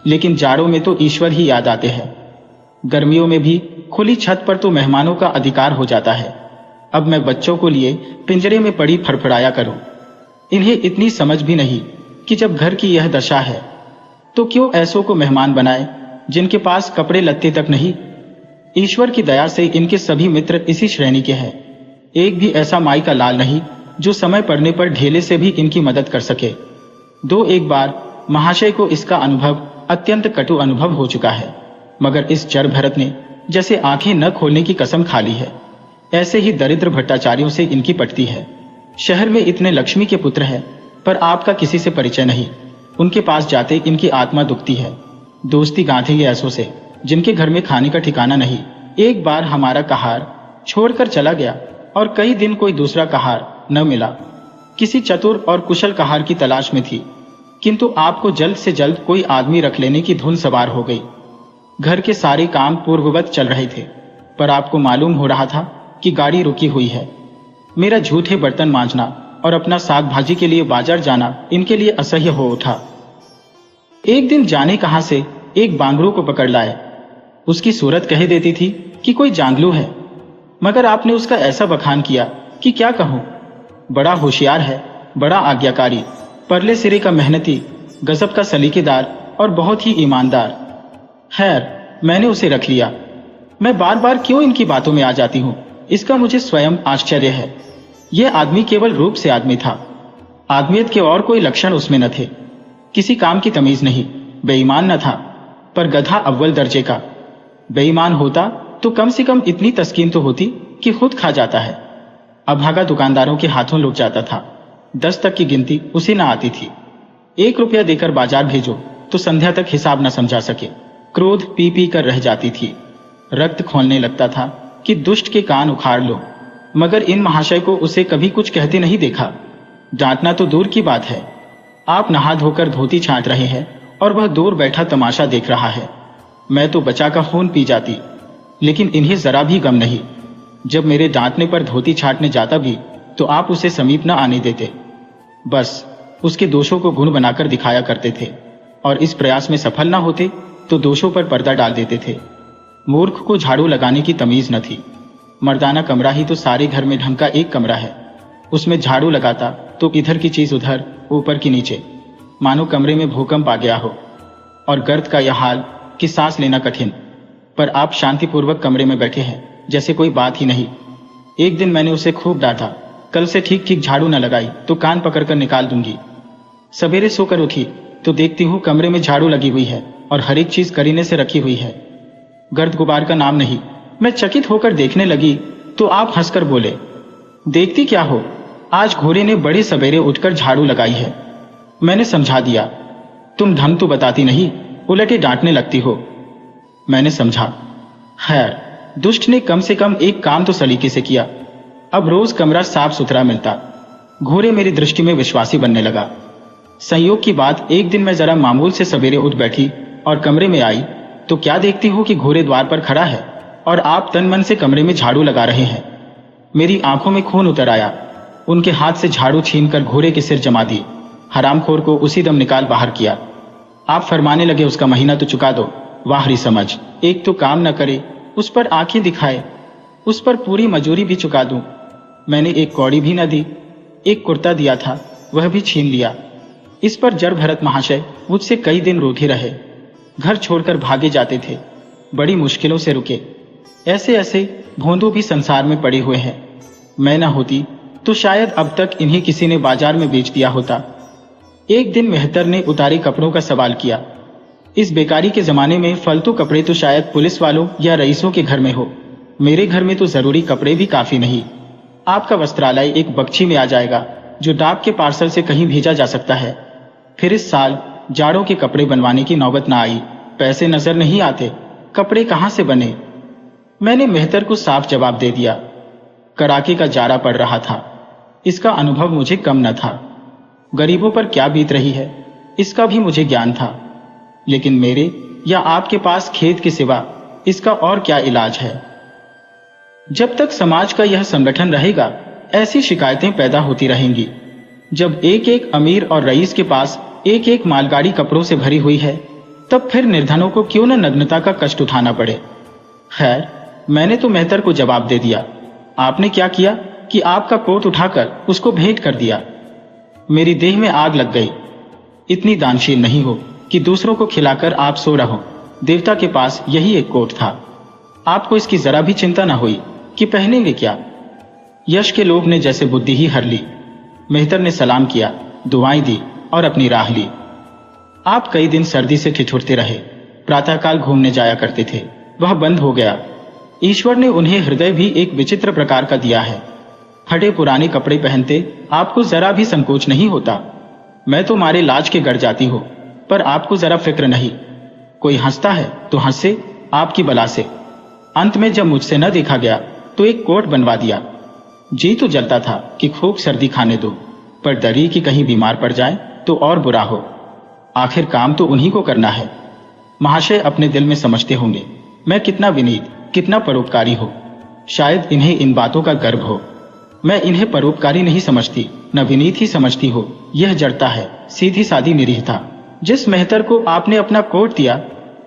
लेकिन जाड़ों में तो ईश्वर ही याद आते हैं। गर्मियों में भी खुली छत पर तो मेहमानों का अधिकार हो जाता है। अब मैं बच्चों को लिए पिंजरे में पड़ी फड़फड़ाया करूं। इन्हें इतनी समझ भी नहीं कि जब घर की यह दशा है तो क्यों ऐसों को मेहमान बनाए जिनके पास कपड़े लत्ते तक नहीं। ईश्वर की दया से इनके सभी मित्र इसी श्रेणी के हैं। एक भी ऐसा माई का लाल नहीं जो समय पड़ने पर ढेले से भी इनकी मदद कर सके। दो एक बार महाशय को इसका अनुभव अत्यंत कटु अनुभव हो चुका है, मगर इस चर भरत ने जैसे आंखें न खोलने की कसम खा ली है। ऐसे ही दरिद्र भट्टाचार्यों से इनकी पटती है। शहर में इतने लक्ष्मी के पुत्र हैं, पर आपका किसी से परिचय नहीं। उनके पास जाते इनकी आत्मा दुखती है। दोस्ती गांठेंगे ऐसों से जिनके घर में खाने का ठिकाना नहीं। एक बार हमारा कहार छोड़कर चला गया और कई दिन कोई दूसरा कहार न मिला। किसी चतुर और कुशल कहार की तलाश में थी, किंतु आपको जल्द से जल्द कोई आदमी रख लेने की धुन सवार हो गई। घर के सारे काम पूर्ववत चल रहे थे, पर आपको मालूम हो रहा था कि गाड़ी रुकी हुई है। मेरा झूठे बर्तन मांजना और अपना साग भाजी के लिए बाजार जाना इनके लिए असह्य हो उठा। एक दिन जाने कहां से एक बांगड़ू को पकड़ लाए। उसकी सूरत कह देती थी कि कोई जांगलू है, मगर आपने उसका ऐसा बखान किया कि क्या कहूं। बड़ा होशियार है, बड़ा आज्ञाकारी, परले सिरे का मेहनती, गजब का सलीकेदार और बहुत ही ईमानदार। खैर, मैंने उसे रख लिया। मैं बार बार क्यों इनकी बातों में आ जाती हूं, इसका मुझे स्वयं आश्चर्य है। यह आदमी केवल रूप से आदमी था, आदमियत के और कोई लक्षण उसमें न थे। किसी काम की तमीज नहीं, बेईमान न था, पर गधा अव्वल दर्जे का। बेईमान होता तो कम से कम इतनी तस्कीन तो होती कि खुद खा जाता है। अभागा दुकानदारों के हाथों लुट जाता था। 10 तक की गिनती उसे न आती थी। 1 रुपया देकर बाजार भेजो तो संध्या तक हिसाब न समझा सके। क्रोध पी पी कर रह जाती थी। रक्त खोलने लगता था कि दुष्ट के कान उखाड़ लो, मगर इन महाशय को उसे कभी कुछ कहते नहीं देखा। डांटना तो दूर की बात है। आप नहा धोकर धोती छांट रहे हैं और वह दूर बैठा तमाशा देख रहा है। मैं तो बचा का खून पी जाती, लेकिन इन्हें जरा भी गम नहीं। जब मेरे डांटने पर धोती छांटने जाता भी तो आप उसे समीप न आने देते। बस उसके दोषों को गुण बनाकर दिखाया करते थे, और इस प्रयास में सफल न होते तो दोषों पर पर्दा डाल देते थे। मूर्ख को झाड़ू लगाने की तमीज न थी। मर्दाना कमरा ही तो सारे घर में ढंग का एक कमरा है। उसमें झाड़ू लगाता तो इधर की चीज उधर, ऊपर की नीचे, मानो कमरे में भूकंप आ गया हो। और गर्द का यह हाल कि सांस लेना कठिन, पर आप शांतिपूर्वक कमरे में बैठे हैं जैसे कोई बात ही नहीं। एक दिन मैंने उसे खूब डांटा, कल से ठीक ठीक झाड़ू न लगाई तो कान पकड़कर निकाल दूंगी। सवेरे सोकर उठी तो देखती हूँ कमरे में झाड़ू लगी हुई है और हर एक चीज करीने से रखी हुई है। गर्द गुबार का नाम नहीं। मैं चकित होकर देखने लगी तो आप हंसकर बोले, देखती क्या हो, आज घोड़े ने बड़े सवेरे उठकर झाड़ू लगाई है। मैंने समझा दिया, तुम ढंग तो बताती नहीं, उलटे डांटने लगती हो। मैंने समझा, खैर दुष्ट ने कम से कम एक काम तो सलीके से किया। अब रोज कमरा साफ सुथरा मिलता। घोड़े मेरी दृष्टि में विश्वासी बनने लगा। संयोग की बात, एक दिन मैं जरा मामूल से सवेरे उठ बैठी और कमरे में आई तो क्या देखती हूँ कि घोड़े द्वार पर खड़ा है और आप तन मन से कमरे में झाड़ू लगा रहे हैं। मेरी आंखों में खून उतर आया। उनके हाथ से झाड़ू छीनकर घोड़े के सिर जमा दी। हरामखोर को उसी दम निकाल बाहर किया। आप फरमाने लगे, उसका महीना तो चुका दो। वाह री समझ, एक तो काम न करे, उस पर आंखें दिखाए, उस पर पूरी मजूरी भी चुका दूं। मैंने एक कौड़ी भी न दी। एक कुर्ता दिया था, वह भी छीन लिया। इस पर जर भरत महाशय मुझसे कई दिन रूठे रहे। घर छोड़कर भागे जाते थे, बड़ी मुश्किलों से रुके। ऐसे ऐसे भोंदू भी संसार में पड़े हुए हैं। मैं न होती तो शायद अब तक इन्हें किसी ने बाजार में बेच दिया होता। एक दिन मेहतर ने उतारे कपड़ों का सवाल किया। इस बेकारी के जमाने में फालतू कपड़े तो शायद पुलिस वालों या रईसों के घर में हो। मेरे घर में तो जरूरी कपड़े भी काफी नहीं। आपका वस्त्रालय एक बक्ची में आ जाएगा जो डाक के पार्सल से कहीं भेजा जा सकता है। फिर इस साल जाड़ों के कपड़े बनवाने की नौबत ना आई। पैसे नजर नहीं आते, कपड़े कहां से बने। मैंने मेहतर को साफ जवाब दे दिया। कड़ाके का जाड़ा पड़ रहा था, इसका अनुभव मुझे कम न था। गरीबों पर क्या बीत रही है इसका भी मुझे ज्ञान था, लेकिन मेरे या आपके पास खेत के सिवा इसका और क्या इलाज है। जब तक समाज का यह संगठन रहेगा ऐसी शिकायतें पैदा होती रहेंगी। जब एक एक अमीर और रईस के पास एक एक मालगाड़ी कपड़ों से भरी हुई है, तब फिर निर्धनों को क्यों न नग्नता का कष्ट उठाना पड़े। खैर, मैंने तो मेहतर को जवाब दे दिया। आपने क्या किया कि आपका कोट उठाकर उसको भेंट कर दिया। मेरी देह में आग लग गई। इतनी दानशील नहीं हो कि दूसरों को खिलाकर आप सो रहो। देवता के पास यही एक कोट था। आपको इसकी जरा भी चिंता न हुई कि पहनेंगे क्या। यश के लोभ ने जैसे बुद्धि ही हर ली। मेहतर ने सलाम किया, दुआएं दी और अपनी राह ली। आप कई दिन सर्दी से ठिठुरते रहे। प्रातःकाल घूमने जाया करते थे, वह बंद हो गया। ईश्वर ने उन्हें हृदय भी एक विचित्र प्रकार का दिया है। फटे पुराने कपड़े पहनते आपको जरा भी संकोच नहीं होता। मैं तो मारे लाज के गड़ जाती हूँ, पर आपको जरा फिक्र नहीं। कोई हंसता है तो हंसे आपकी बला से। अंत में जब मुझसे न देखा गया तो एक कोट बनवा दिया। जी तो जलता था कि खूब सर्दी खाने दो, पर डरी कि कहीं बीमार पड़ जाए तो और बुरा हो। आखिर काम तो उन्हीं को करना है। महाशय अपने दिल में समझते होंगे मैं कितना विनीत, कितना परोपकारी हो। शायद इन्हें इन बातों का गर्व हो। मैं इन्हें परोपकारी नहीं समझती, न विनीत ही समझती हो। यह जड़ता है, सीधी सादी निरीहता। जिस मेहतर को आपने अपना कोट दिया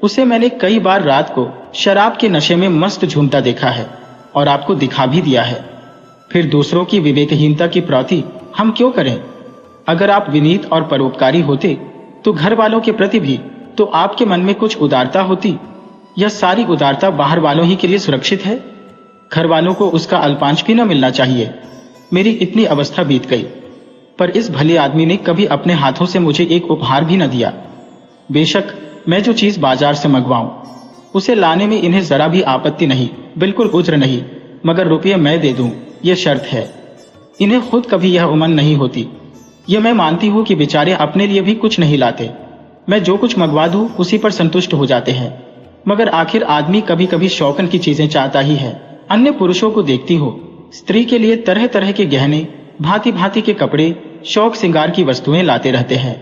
उसे मैंने कई बार रात को शराब के नशे में मस्त झूमता देखा है और आपको दिखा भी दिया है। फिर दूसरों की विवेकहीनता की प्रौति हम क्यों करें। अगर आप विनीत और परोपकारी होते तो घर वालों के प्रति भी तो आपके मन में कुछ उदारता होती। यह सारी उदारता बाहर वालों ही के लिए सुरक्षित है। घर वालों को उसका अल्पांश भी न मिलना चाहिए। मेरी इतनी अवस्था बीत गई, पर इस भले आदमी ने कभी अपने हाथों से मुझे एक उपहार भी न दिया। बेशक मैं जो चीज बाजार से मंगवाऊं उसे लाने में इन्हें जरा भी आपत्ति नहीं, बिल्कुल उज्र नहीं, मगर रुपये मैं दे दूं यह शर्त है। इन्हें खुद कभी यह उमंग नहीं होती। यह मैं मानती हूं कि बेचारे अपने लिए भी कुछ नहीं लाते। मैं जो कुछ मंगवा दूं उसी पर संतुष्ट हो जाते हैं। मगर आखिर आदमी कभी कभी शौकन की चीजें चाहता ही है। अन्य पुरुषों को देखती हो, स्त्री के लिए तरह तरह के गहने, भांति भांति के कपड़े, शौक श्रृंगार की वस्तुएं लाते रहते हैं।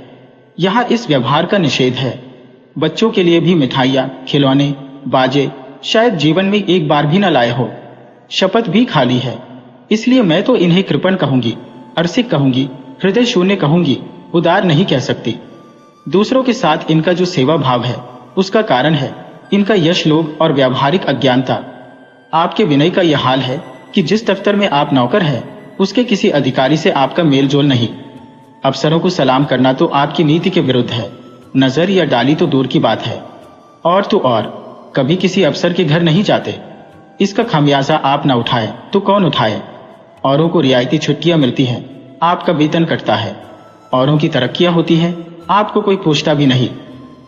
यहाँ इस व्यवहार का निषेध है। बच्चों के लिए भी मिठाइयाँ, खिलौने, बाजे शायद जीवन में एक बार भी न लाए हो। शपथ भी खाली है। इसलिए मैं तो इन्हें कृपण कहूंगी, अरसिक कहूंगी, हृदय शून्य कहूंगी, उदार नहीं कह सकती। दूसरों के साथ इनका जो सेवा भाव है उसका कारण है इनका यश लोभ और व्यावहारिक अज्ञानता। आपके विनय का यह हाल है कि जिस दफ्तर में आप नौकर हैं उसके किसी अधिकारी से आपका मेल जोल नहीं। अफसरों को सलाम करना तो आपकी नीति के विरुद्ध है। नजर या डाली तो दूर की बात है। और तो और कभी किसी अफसर के घर नहीं जाते। इसका खामियाजा आप न उठाए तो कौन उठाए। औरों को रियायती छुट्टियां मिलती हैं, आपका वेतन कटता है। औरों की तरक्कियां होती हैं, आपको कोई पूछता भी नहीं।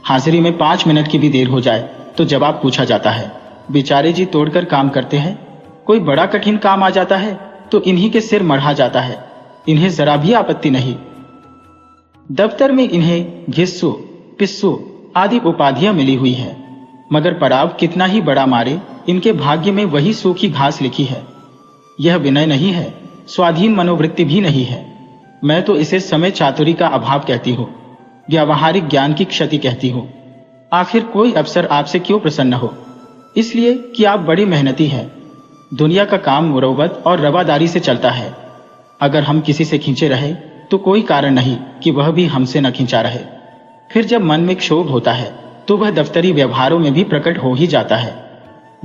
हाजिरी में 5 मिनट की भी देर हो जाए तो जवाब पूछा जाता है। बेचारे जी तोड़कर काम करते हैं। कोई बड़ा कठिन काम आ जाता है तो इन्हीं के सिर मढ़ा जाता है। इन्हें जरा भी आपत्ति नहीं। दफ्तर में इन्हें घिस्सू, पिस्सू आदि उपाधियां मिली हुई है, मगर पड़ाव कितना ही बड़ा मारे इनके भाग्य में वही सूखी घास लिखी है। यह विनय नहीं है, स्वाधीन मनोवृत्ति भी नहीं है। मैं तो इसे समय चातुरी का अभाव कहती हूँ, व्यावहारिक ज्ञान की क्षति कहती हूँ। आखिर कोई अफसर आपसे क्यों प्रसन्न हो? इसलिए कि आप बड़ी मेहनती हैं। दुनिया का काम मुरव्वत और रवादारी से चलता है। अगर हम किसी से खींचे रहे तो कोई कारण नहीं कि वह भी हमसे न खींचा रहे। फिर जब मन में क्षोभ होता है तो वह दफ्तरी व्यवहारों में भी प्रकट हो ही जाता है।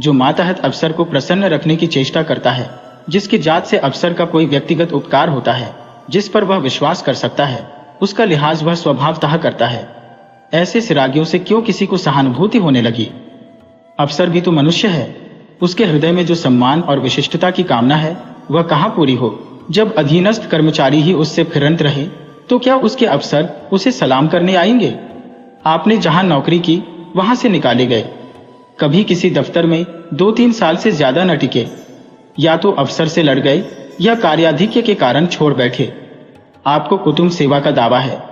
जो मातहत अफसर को प्रसन्न रखने की चेष्टा करता है, जिसकी जात से अफसर का कोई व्यक्तिगत उपकार होता है, जिस पर वह विश्वास कर सकता है, उसका लिहाज वह स्वभावतः करता है। ऐसे सिरागियों से क्यों किसी को सहानुभूति होने लगी? अफसर भी तो मनुष्य है। उसके हृदय में जो सम्मान और विशिष्टता की कामना है वह कहाँ पूरी हो? जब अधीनस्थ कर्मचारी ही उससे फिरंत रहे तो क्या उसके अफसर उसे सलाम करने आएंगे? आपने जहां नौकरी की वहां से निकाले गए। कभी किसी दफ्तर में 2-3 साल से ज्यादा न टिके। या तो अफसर से लड़ गए या कार्याधिक्य के कारण छोड़ बैठे। आपको कुटुंब सेवा का दावा है।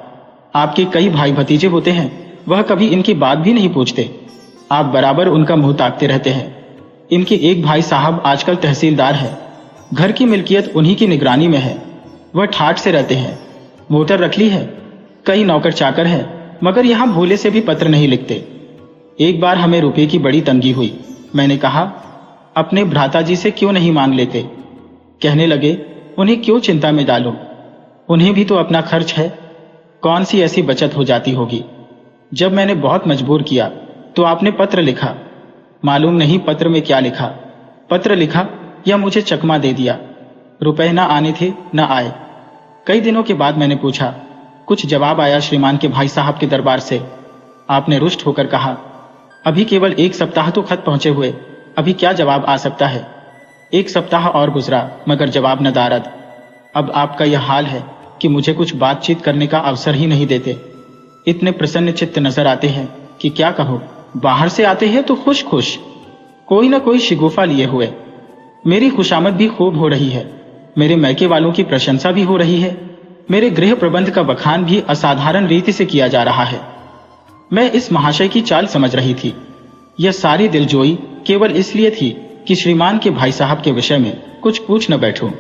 आपके कई भाई भतीजे होते हैं, वह कभी इनकी बात भी नहीं पूछते। आप बराबर उनका मुंह ताकते रहते हैं। इनके एक भाई साहब आजकल तहसीलदार है। घर की मिल्कियत उन्हीं की निगरानी में है। वह ठाठ से रहते हैं। मोटर रख ली है। कई नौकर चाकर हैं, मगर यहां भोले से भी पत्र नहीं लिखते। एक बार हमें रुपए की बड़ी तंगी हुई। मैंने कहा, अपने भ्राता जी से क्यों नहीं मांग लेते? कहने लगे, उन्हें क्यों चिंता में डालो, उन्हें भी तो अपना खर्च है। कौन सी ऐसी बचत हो जाती होगी। जब मैंने बहुत मजबूर किया तो आपने पत्र लिखा। मालूम नहीं पत्र में क्या लिखा। पत्र लिखा या मुझे चकमा दे दिया। रुपए न आने थे न आए। कई दिनों के बाद मैंने पूछा। कुछ जवाब आया श्रीमान के भाई साहब के दरबार से। आपने रुष्ट होकर कहा, अभी केवल 1 सप्ताह तो खत पहुंचे हुए, अभी क्या जवाब आ सकता है। 1 सप्ताह और गुजरा मगर जवाब न दारद। अब आपका यह हाल है कि मुझे कुछ बातचीत करने का अवसर ही नहीं देते। इतने प्रसन्न चित्त नजर आते हैं कि क्या कहो। बाहर से आते हैं तो खुश खुश, कोई न कोई शिगुफा लिए हुए। मेरी खुशामद भी खूब हो रही है, मेरे मैके वालों की प्रशंसा भी हो रही है, मेरे गृह प्रबंध का बखान भी असाधारण रीति से किया जा रहा है। मैं इस महाशय की चाल समझ रही थी। यह सारी दिलजोई केवल इसलिए थी कि श्रीमान के भाई साहब के विषय में कुछ पूछ न बैठूं।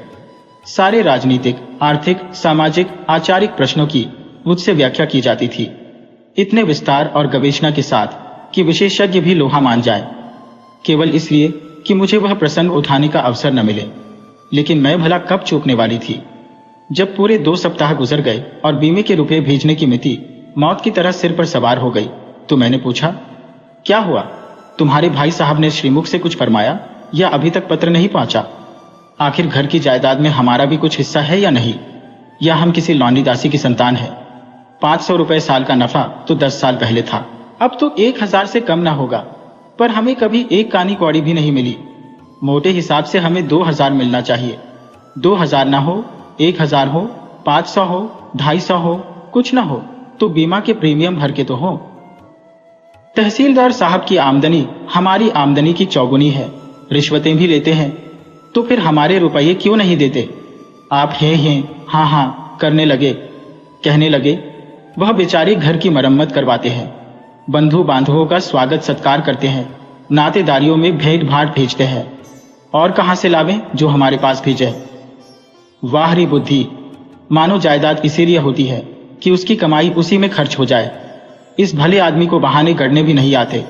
सारे राजनीतिक, आर्थिक, सामाजिक, आचारिक प्रश्नों की मुझसे व्याख्या की जाती थी, इतने विस्तार और गवेषणा के साथ कि विशेषज्ञ भी लोहा मान जाए, केवल इसलिए कि मुझे वह प्रसंग उठाने का अवसर न मिले। लेकिन मैं भला कब चूकने वाली थी। जब पूरे 2 सप्ताह गुजर गए और बीमे के रुपए भेजने की मिति मौत की तरह सिर पर सवार हो गई तो मैंने पूछा, क्या हुआ? तुम्हारे भाई साहब ने श्रीमुख से कुछ फरमाया या अभी तक पत्र नहीं पहुंचा? आखिर घर की जायदाद में हमारा भी कुछ हिस्सा है या नहीं, या हम किसी लौंडी दासी की संतान है? 500 रुपए साल का नफा तो 10 साल पहले था, अब तो 1000 से कम ना होगा। पर हमें कभी एक कानी कौड़ी भी नहीं मिली। मोटे हिसाब से हमें 2000 मिलना चाहिए। 2000 ना हो, 1000 हो, 500 हो, 250 हो, कुछ ना हो तो बीमा के प्रीमियम भर के तो हो। तहसीलदार साहब की आमदनी हमारी आमदनी की चौगुनी है, रिश्वतें भी लेते हैं, तो फिर हमारे रुपये क्यों नहीं देते? आप हैं हाँ हाँ करने लगे, कहने लगे, वह बेचारे घर की मरम्मत करवाते हैं, बंधु बांधवों का स्वागत सत्कार करते हैं, नातेदारियों में भेंट भाट भेजते हैं, और कहां से लावें जो हमारे पास भेजे। वाह री बुद्धि, मानो जायदाद इसीलिए होती है कि उसकी कमाई उसी में खर्च हो जाए। इस भले आदमी को बहाने गढ़ने भी नहीं आते।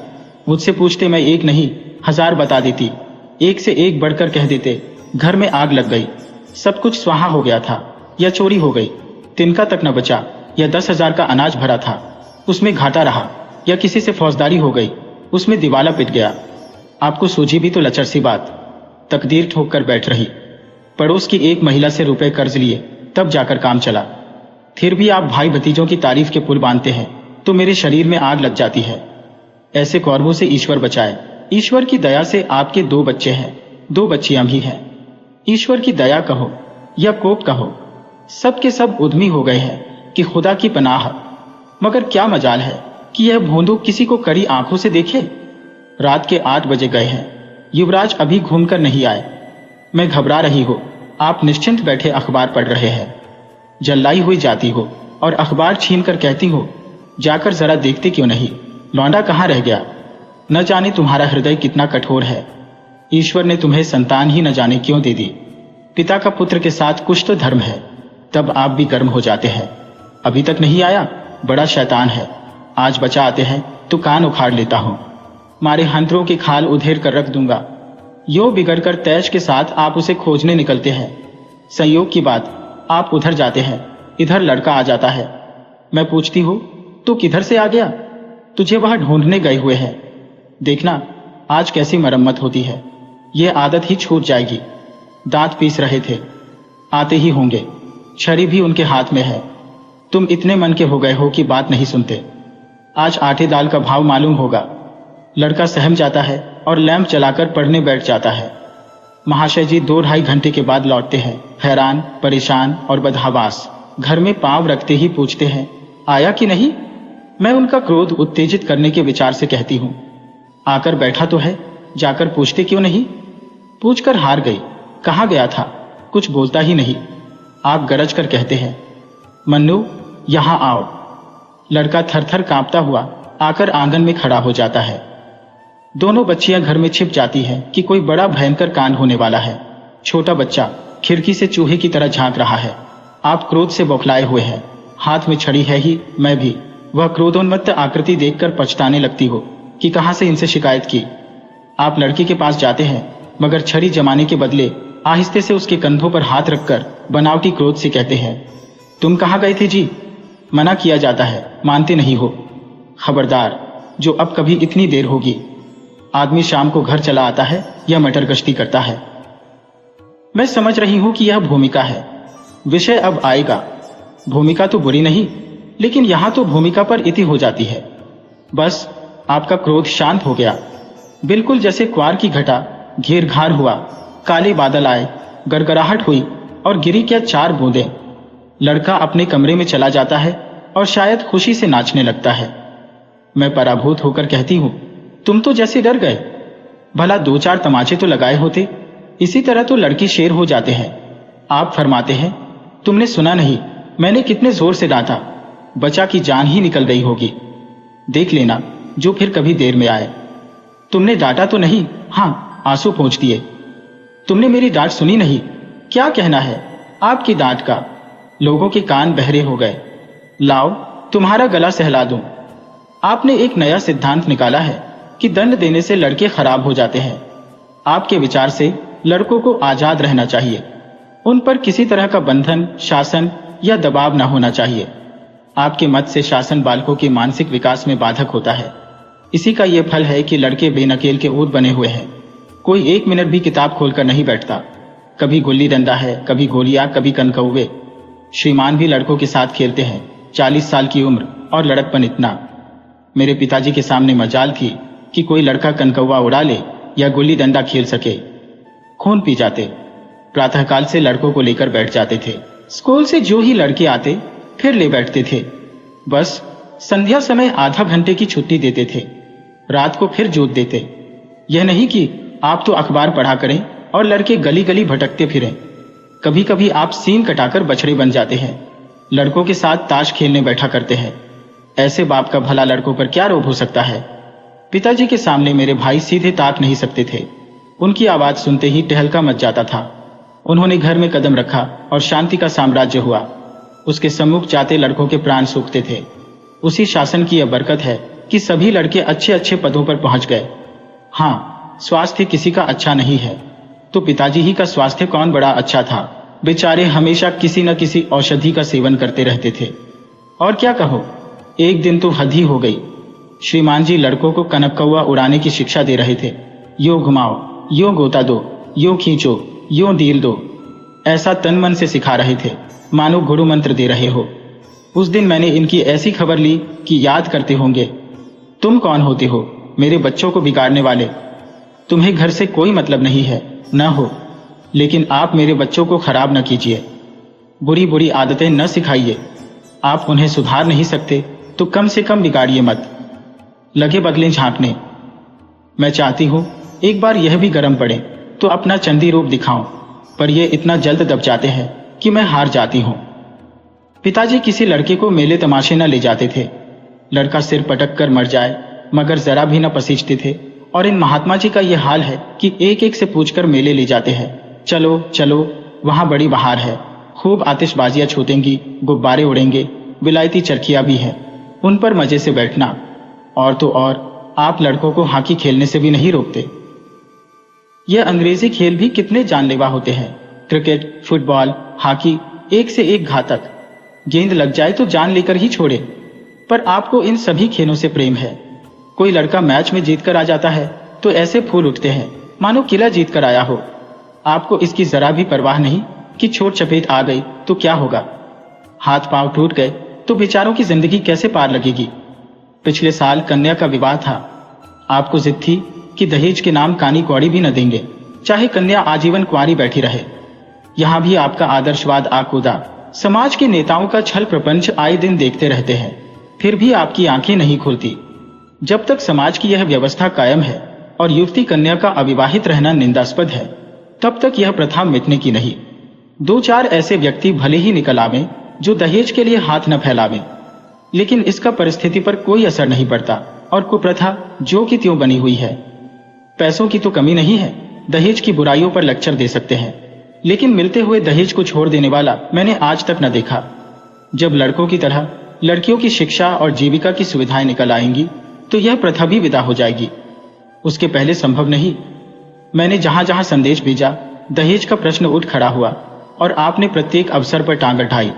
मुझसे पूछते मैं 1 नहीं 1000 बता देती, एक से एक बढ़कर कह देते। घर में आग लग गई, सब कुछ स्वाहा हो गया था, या चोरी हो गई, तिनका तक न बचा, या 10,000 का अनाज भरा था उसमें घाटा रहा, या किसी से फौजदारी हो गई, उसमें दिवाला पिट गया। आपको सूझी भी तो लचर सी बात। तकदीर ठोक कर बैठ रही। पड़ोस की एक महिला से रुपए कर्ज लिए, तब जाकर काम चला। फिर भी आप भाई भतीजों की तारीफ के पुल बांधते हैं तो मेरे शरीर में आग लग जाती है। ऐसे कौरवों से ईश्वर बचाए। ईश्वर की दया से आपके 2 बच्चे हैं, 2 बच्चियां भी हैं। ईश्वर की दया कहो या कोप कहो, सब के सब उद्यमी हो गए हैं कि खुदा की पनाह। मगर क्या मजाल है कि यह भोंदू किसी को कड़ी आंखों से देखे। रात के 8 बजे गए हैं, युवराज अभी घूमकर नहीं आए। मैं घबरा रही हो, आप निश्चिंत बैठे अखबार पढ़ रहे हैं। जल्लाई हुई जाती हो और अखबार छीन कर कहती हो, जाकर जरा देखते क्यों नहीं, लौंडा कहाँ रह गया। न जाने तुम्हारा हृदय कितना कठोर है। ईश्वर ने तुम्हें संतान ही न जाने क्यों दे दी। पिता का पुत्र के साथ कुछ तो धर्म है। तब आप भी गर्म हो जाते हैं। अभी तक नहीं आया, बड़ा शैतान है। आज बचा आते हैं तो कान उखाड़ लेता हूं, मारे हंतरों की खाल उधेड़ कर रख दूंगा। यो बिगड़कर तैश के साथ आप उसे खोजने निकलते हैं। संयोग की बात, आप उधर जाते हैं, इधर लड़का आ जाता है। मैं पूछती हूं, तू किधर से आ गया? तुझे वहां ढूंढने गए हुए हैं। देखना आज कैसी मरम्मत होती है। ये आदत ही छूट जाएगी। दांत पीस रहे थे, आते ही होंगे। छड़ी भी उनके हाथ में है। तुम इतने मन के हो गए हो कि बात नहीं सुनते। आज आटे दाल का भाव मालूम होगा। लड़का सहम जाता है और लैंप जलाकर पढ़ने बैठ जाता है। महाशय जी 2-2.5 घंटे के बाद लौटते हैं, हैरान, परेशान और बदहवास। घर में पांव रखते ही पूछते हैं, आया कि नहीं? मैं उनका क्रोध उत्तेजित करने के विचार से कहती हूं, आकर बैठा तो है, जाकर पूछते क्यों नहीं? पूछकर हार गई। कहाँ गया था? कुछ बोलता ही नहीं। आप गरज कर कहते हैं, मन्नू यहां आओ। लड़का थरथर कांपता हुआ आकर आंगन में खड़ा हो जाता है। दोनों बच्चियां घर में छिप जाती हैं कि कोई बड़ा भयंकर कांड होने वाला है। छोटा बच्चा खिड़की से चूहे की तरह झांक रहा है। आप क्रोध से बौखलाए हुए हैं, हाथ में छड़ी है ही, मैं भी। वह क्रोधोन्मत्त आकृति देखकर पछताने लगती हो कि कहां से इनसे शिकायत की। आप लड़की के पास जाते हैं, मगर छड़ी जमाने के बदले आहिस्ते से उसके कंधों पर हाथ रखकर बनावटी क्रोध से कहते हैं, तुम कहां गए थे जी? मना किया जाता है, मानते नहीं हो। खबरदार, जो अब कभी इतनी देर होगी। आदमी शाम को घर चला आता है या मटर गश्ती करता है। मैं समझ रही हूं कि यह भूमिका है। विषय अब आएगा। भूमिका तो बुरी नहीं, लेकिन यहां तो भूमिका पर इति हो जाती है। बस आपका क्रोध शांत हो गया, बिल्कुल जैसे क्वार की घटा घेर घार हुआ, काले बादल आए, गड़गड़ाहट हुई और गिरी क्या 4 बूंदें। लड़का अपने कमरे में चला जाता है और शायद खुशी से नाचने लगता है। मैं पराभूत होकर कहती हूं, तुम तो जैसे डर गए। भला 2-4 तमाचे तो लगाए होते, इसी तरह तो लड़की शेर हो जाते हैं। आप फरमाते हैं, तुमने सुना नहीं मैंने कितने जोर से डांटा, बचा की जान ही निकल गई होगी। देख लेना जो फिर कभी देर में आए। तुमने डांटा तो नहीं? हाँ, आंसू पोंछ दिए। तुमने मेरी डांट सुनी नहीं? क्या कहना है आपकी डांट का? लोगों के कान बहरे हो गए। लाओ तुम्हारा गला सहला दूं। आपने एक नया सिद्धांत निकाला है कि दंड देने से लड़के खराब हो जाते हैं। आपके विचार से लड़कों को आजाद रहना चाहिए, उन पर किसी तरह का बंधन, शासन या दबाव न होना चाहिए। आपके मत से शासन बालकों के मानसिक विकास में बाधक होता है। इसी का यह फल है कि लड़के बेनकेल के ऊत बने हुए हैं। कोई 1 मिनट भी किताब खोलकर नहीं बैठता। कभी गुल्ली डंडा है, कभी गोलियां, कभी कनकौवे। श्रीमान भी लड़कों के साथ खेलते हैं। 40 साल की उम्र और लड़कपन इतना। मेरे पिताजी के सामने मजाल थी कि कोई लड़का कनकौवा उड़ा ले या गुल्ली डंडा खेल सके। खून पी जाते। प्रातःकाल से लड़कों को लेकर बैठ जाते थे। स्कूल से जो ही लड़के आते फिर ले बैठते थे। बस संध्या समय आधा घंटे की छुट्टी देते थे। रात को फिर जोत देते। यह नहीं कि आप तो अखबार पढ़ा करें और लड़के गली गली भटकते फिरें। कभी कभी आप सीन कटाकर बछड़े बन जाते हैं। लड़कों के साथ ताश खेलने बैठा करते हैं। ऐसे बाप का भला लड़कों पर क्या रोब हो सकता है? पिताजी के सामने मेरे भाई सीधे ताक नहीं सकते थे। उनकी आवाज सुनते ही टहलका मच जाता था। उन्होंने घर में कदम रखा और शांति का साम्राज्य हुआ। उसके सम्मुख जाते लड़कों के प्राण सूखते थे। उसी शासन की यह बरकत है कि सभी लड़के अच्छे अच्छे पदों पर पहुंच गए। हाँ, स्वास्थ्य किसी का अच्छा नहीं है तो पिताजी ही का स्वास्थ्य कौन बड़ा अच्छा था। बेचारे हमेशा किसी न किसी औषधि का सेवन करते रहते थे। और क्या कहो, एक दिन तो हद ही हो गई। श्रीमान जी लड़कों को कनकौवा उड़ाने की शिक्षा दे रहे थे। यो घुमाओ, यो गोता दो, यो खींचो, यो डील दो, ऐसा तन मन से सिखा रहे थे, मानो गुरु मंत्र दे रहे हो। उस दिन मैंने इनकी ऐसी खबर ली कि याद करते होंगे। तुम कौन होते हो मेरे बच्चों को बिगाड़ने वाले? तुम्हें घर से कोई मतलब नहीं है, न हो, लेकिन आप मेरे बच्चों को खराब न कीजिए। बुरी बुरी आदतें न सिखाइए। आप उन्हें सुधार नहीं सकते तो कम से कम बिगाड़िए मत। लगे बगले झांकने। मैं चाहती हूं एक बार यह भी गर्म पड़े तो अपना चंदी रूप दिखाऊं, पर ये इतना जल्द दब जाते हैं कि मैं हार जाती हूं। पिताजी किसी लड़के को मेले तमाशे न ले जाते थे। लड़का सिर पटक कर मर जाए मगर जरा भी न पसीजते थे। और इन महात्मा जी का यह हाल है कि एक एक से पूछकर मेले ले जाते हैं। चलो चलो, वहां बड़ी बहार है, खूब आतिशबाजियां छूटेंगी, गुब्बारे उड़ेंगे, विलायती चरखियां भी है, उन पर मजे से बैठना। और तो और आप लड़कों को हॉकी खेलने से भी नहीं रोकते। यह अंग्रेजी खेल भी कितने जानलेवा होते हैं। क्रिकेट, फुटबॉल, हॉकी, एक से एक घातक। गेंद लग जाए तो जान लेकर ही छोड़े। पर आपको इन सभी खेलों से प्रेम है। कोई लड़का मैच में जीत कर आ जाता है तो ऐसे फूल उठते हैं मानो किला जीत कर आया हो। आपको इसकी जरा भी परवाह नहीं कि चोट चपेट आ गई तो क्या होगा। हाथ पांव टूट गए तो बेचारों की जिंदगी कैसे पार लगेगी। पिछले साल कन्या का विवाह था। आपको जिद थी कि दहेज के नाम कानी कौड़ी भी न देंगे, चाहे कन्या आजीवन कुंवारी बैठी रहे। यहां भी आपका आदर्शवाद आ कूदा। समाज के नेताओं का छल प्रपंच आए दिन देखते रहते हैं, फिर भी आपकी आंखें नहीं खुलती। जब तक समाज की यह व्यवस्था कायम है और युवती कन्या का अविवाहित रहना निंदास्पद है, तब तक यह प्रथा मिटने की नहीं। 2-4 ऐसे व्यक्ति भले ही निकल आवे जो दहेज के लिए हाथ न फैलावे, लेकिन इसका परिस्थिति पर कोई असर नहीं पड़ता और कुप्रथा जो की त्यों बनी हुई है। पैसों की तो कमी नहीं है, दहेज की बुराइयों पर लेक्चर दे सकते हैं, लेकिन मिलते हुए दहेज को छोड़ देने वाला मैंने आज तक न देखा। जब लड़कों की तरह लड़कियों की शिक्षा और जीविका की सुविधाएं निकल आएंगी तो यह प्रथा भी विदा हो जाएगी। उसके पहले संभव नहीं। मैंने जहां जहां संदेश भेजा दहेज का प्रश्न उठ खड़ा हुआ और आपने प्रत्येक अवसर पर टांग अठाई।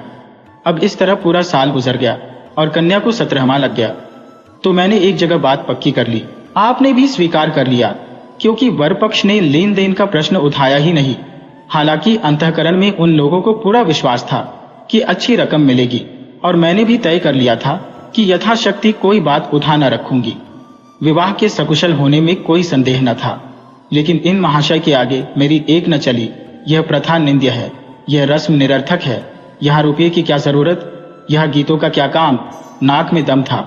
अब इस तरह पूरा साल गुजर गया और कन्या को 17वां लग गया तो मैंने एक जगह बात पक्की कर ली। आपने भी स्वीकार कर लिया, क्योंकि वर पक्ष ने लेन देन का प्रश्न उठाया ही नहीं। हालांकि अंतःकरण में उन लोगों को पूरा विश्वास था कि अच्छी रकम मिलेगी और मैंने भी तय कर लिया था कि यथाशक्ति कोई बात उठा न रखूंगी। विवाह के सकुशल होने में कोई संदेह न था, लेकिन इन महाशय के आगे मेरी एक न चली। यह प्रथा निंद्य है, यह रस्म निरर्थक है, यहाँ रुपये की क्या जरूरत, यह गीतों का क्या काम। नाक में दम था।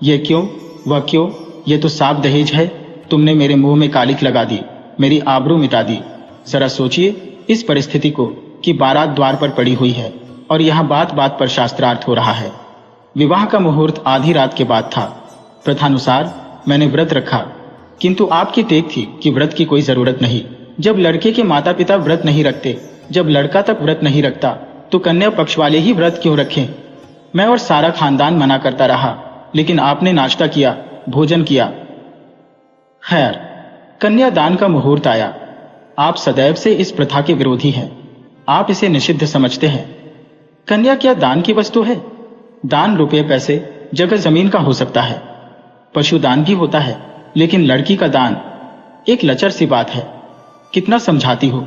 ये क्यों, वह क्यों, ये तो साफ दहेज है। तुमने मेरे मुंह में कालिक लगा दी, मेरी आबरू मिटा दी। जरा सोचिए इस परिस्थिति को कि बारात द्वार पर पड़ी हुई है और यहाँ बात बात पर शास्त्रार्थ हो रहा है। विवाह का मुहूर्त आधी रात के बाद था। प्रथानुसार मैंने व्रत रखा, किंतु आपकी टेक थी कि व्रत की कोई जरूरत नहीं। जब लड़के के माता पिता व्रत नहीं रखते, जब लड़का तक व्रत नहीं रखता, तो कन्या पक्ष वाले ही व्रत क्यों रखें। मैं और सारा खानदान मना करता रहा, लेकिन आपने नाश्ता किया, भोजन किया। खैर, कन्यादान का मुहूर्त आया। आप सदैव से इस प्रथा के विरोधी हैं, आप इसे निषिद्ध समझते हैं। कन्या क्या दान की वस्तु है? दान रुपये पैसे जगह जमीन का हो सकता है, पशु दान भी होता है, लेकिन लड़की का दान एक लचर सी बात है। कितना समझाती हो,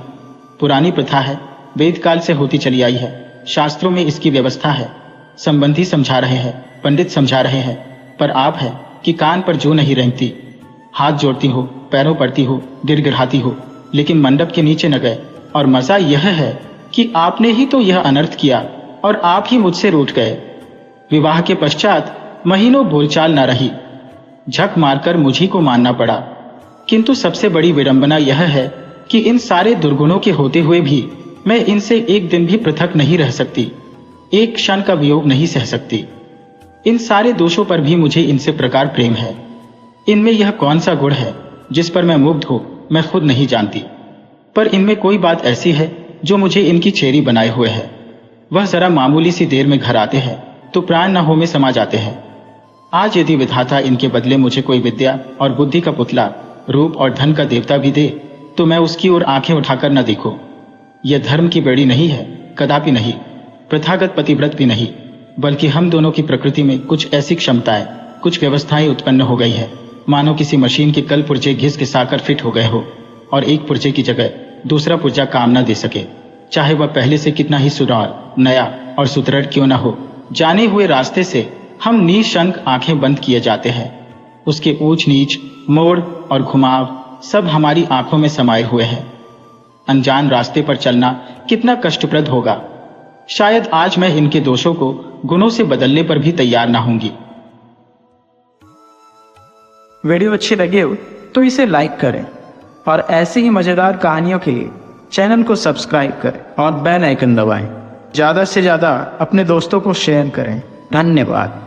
पुरानी प्रथा है, वेदकाल से होती चली आई है, शास्त्रों में इसकी व्यवस्था है। संबंधी समझा रहे हैं, पंडित समझा रहे हैं, पर आप है कि कान पर जो नहीं रेंगती। हाथ जोड़ती हो, पैरों पड़ती हो, गिड़गिड़ाती हो, लेकिन मंडप के नीचे न गए। और मजा यह है कि आपने ही तो यह अनर्थ किया और आप ही मुझसे रूठ गए। विवाह के पश्चात महीनों बोलचाल न रही, झक मारकर मुझी को मानना पड़ा। किंतु सबसे बड़ी विडंबना यह है कि इन सारे दुर्गुणों के होते हुए भी मैं इनसे एक दिन भी पृथक नहीं रह सकती, एक क्षण का वियोग नहीं सह सकती। इन सारे दोषों पर भी मुझे इनसे प्रकार प्रेम है। इनमें यह कौन सा गुण है जिस पर मैं मुग्ध हूं, मैं खुद नहीं जानती। पर इनमें कोई बात ऐसी है जो मुझे इनकी चेरी बनाए हुए है। वह जरा मामूली सी देर में घर आते हैं तो प्राण न हो में समा जाते हैं। आज यदि विधाता इनके बदले मुझे कोई विद्या और बुद्धि का पुतला, रूप और धन का देवता भी दे, तो मैं उसकी ओर आंखें उठाकर न देखूं। यह धर्म की बेड़ी नहीं है, कदापि नहीं, प्रथागत पतिव्रत भी नहीं, बल्कि हम दोनों की प्रकृति में कुछ ऐसी क्षमताएं, कुछ व्यवस्थाएं उत्पन्न हो गई है, मानो किसी मशीन के कल पुर्जे घिस घिसाकर फिट हो गए हो और एक पुर्जे की जगह दूसरा पुर्जा काम न दे सके, चाहे वह पहले से कितना ही सुधार, नया और सुदृढ़ क्यों न हो। जाने हुए रास्ते से हम निशंक आंखें बंद किए जाते हैं। उसके ऊंच नीच, मोड़ और घुमाव सब हमारी आंखों में समाये हुए हैं। अनजान रास्ते पर चलना कितना कष्टप्रद होगा। शायद आज मैं इनके दोषों को गुणों से बदलने पर भी तैयार ना होंगी। वीडियो अच्छी लगे हो तो इसे लाइक करें और ऐसी ही मजेदार कहानियों के लिए चैनल को सब्सक्राइब करें और बेल आइकन दबाएं। ज़्यादा से ज़्यादा अपने दोस्तों को शेयर करें। धन्यवाद।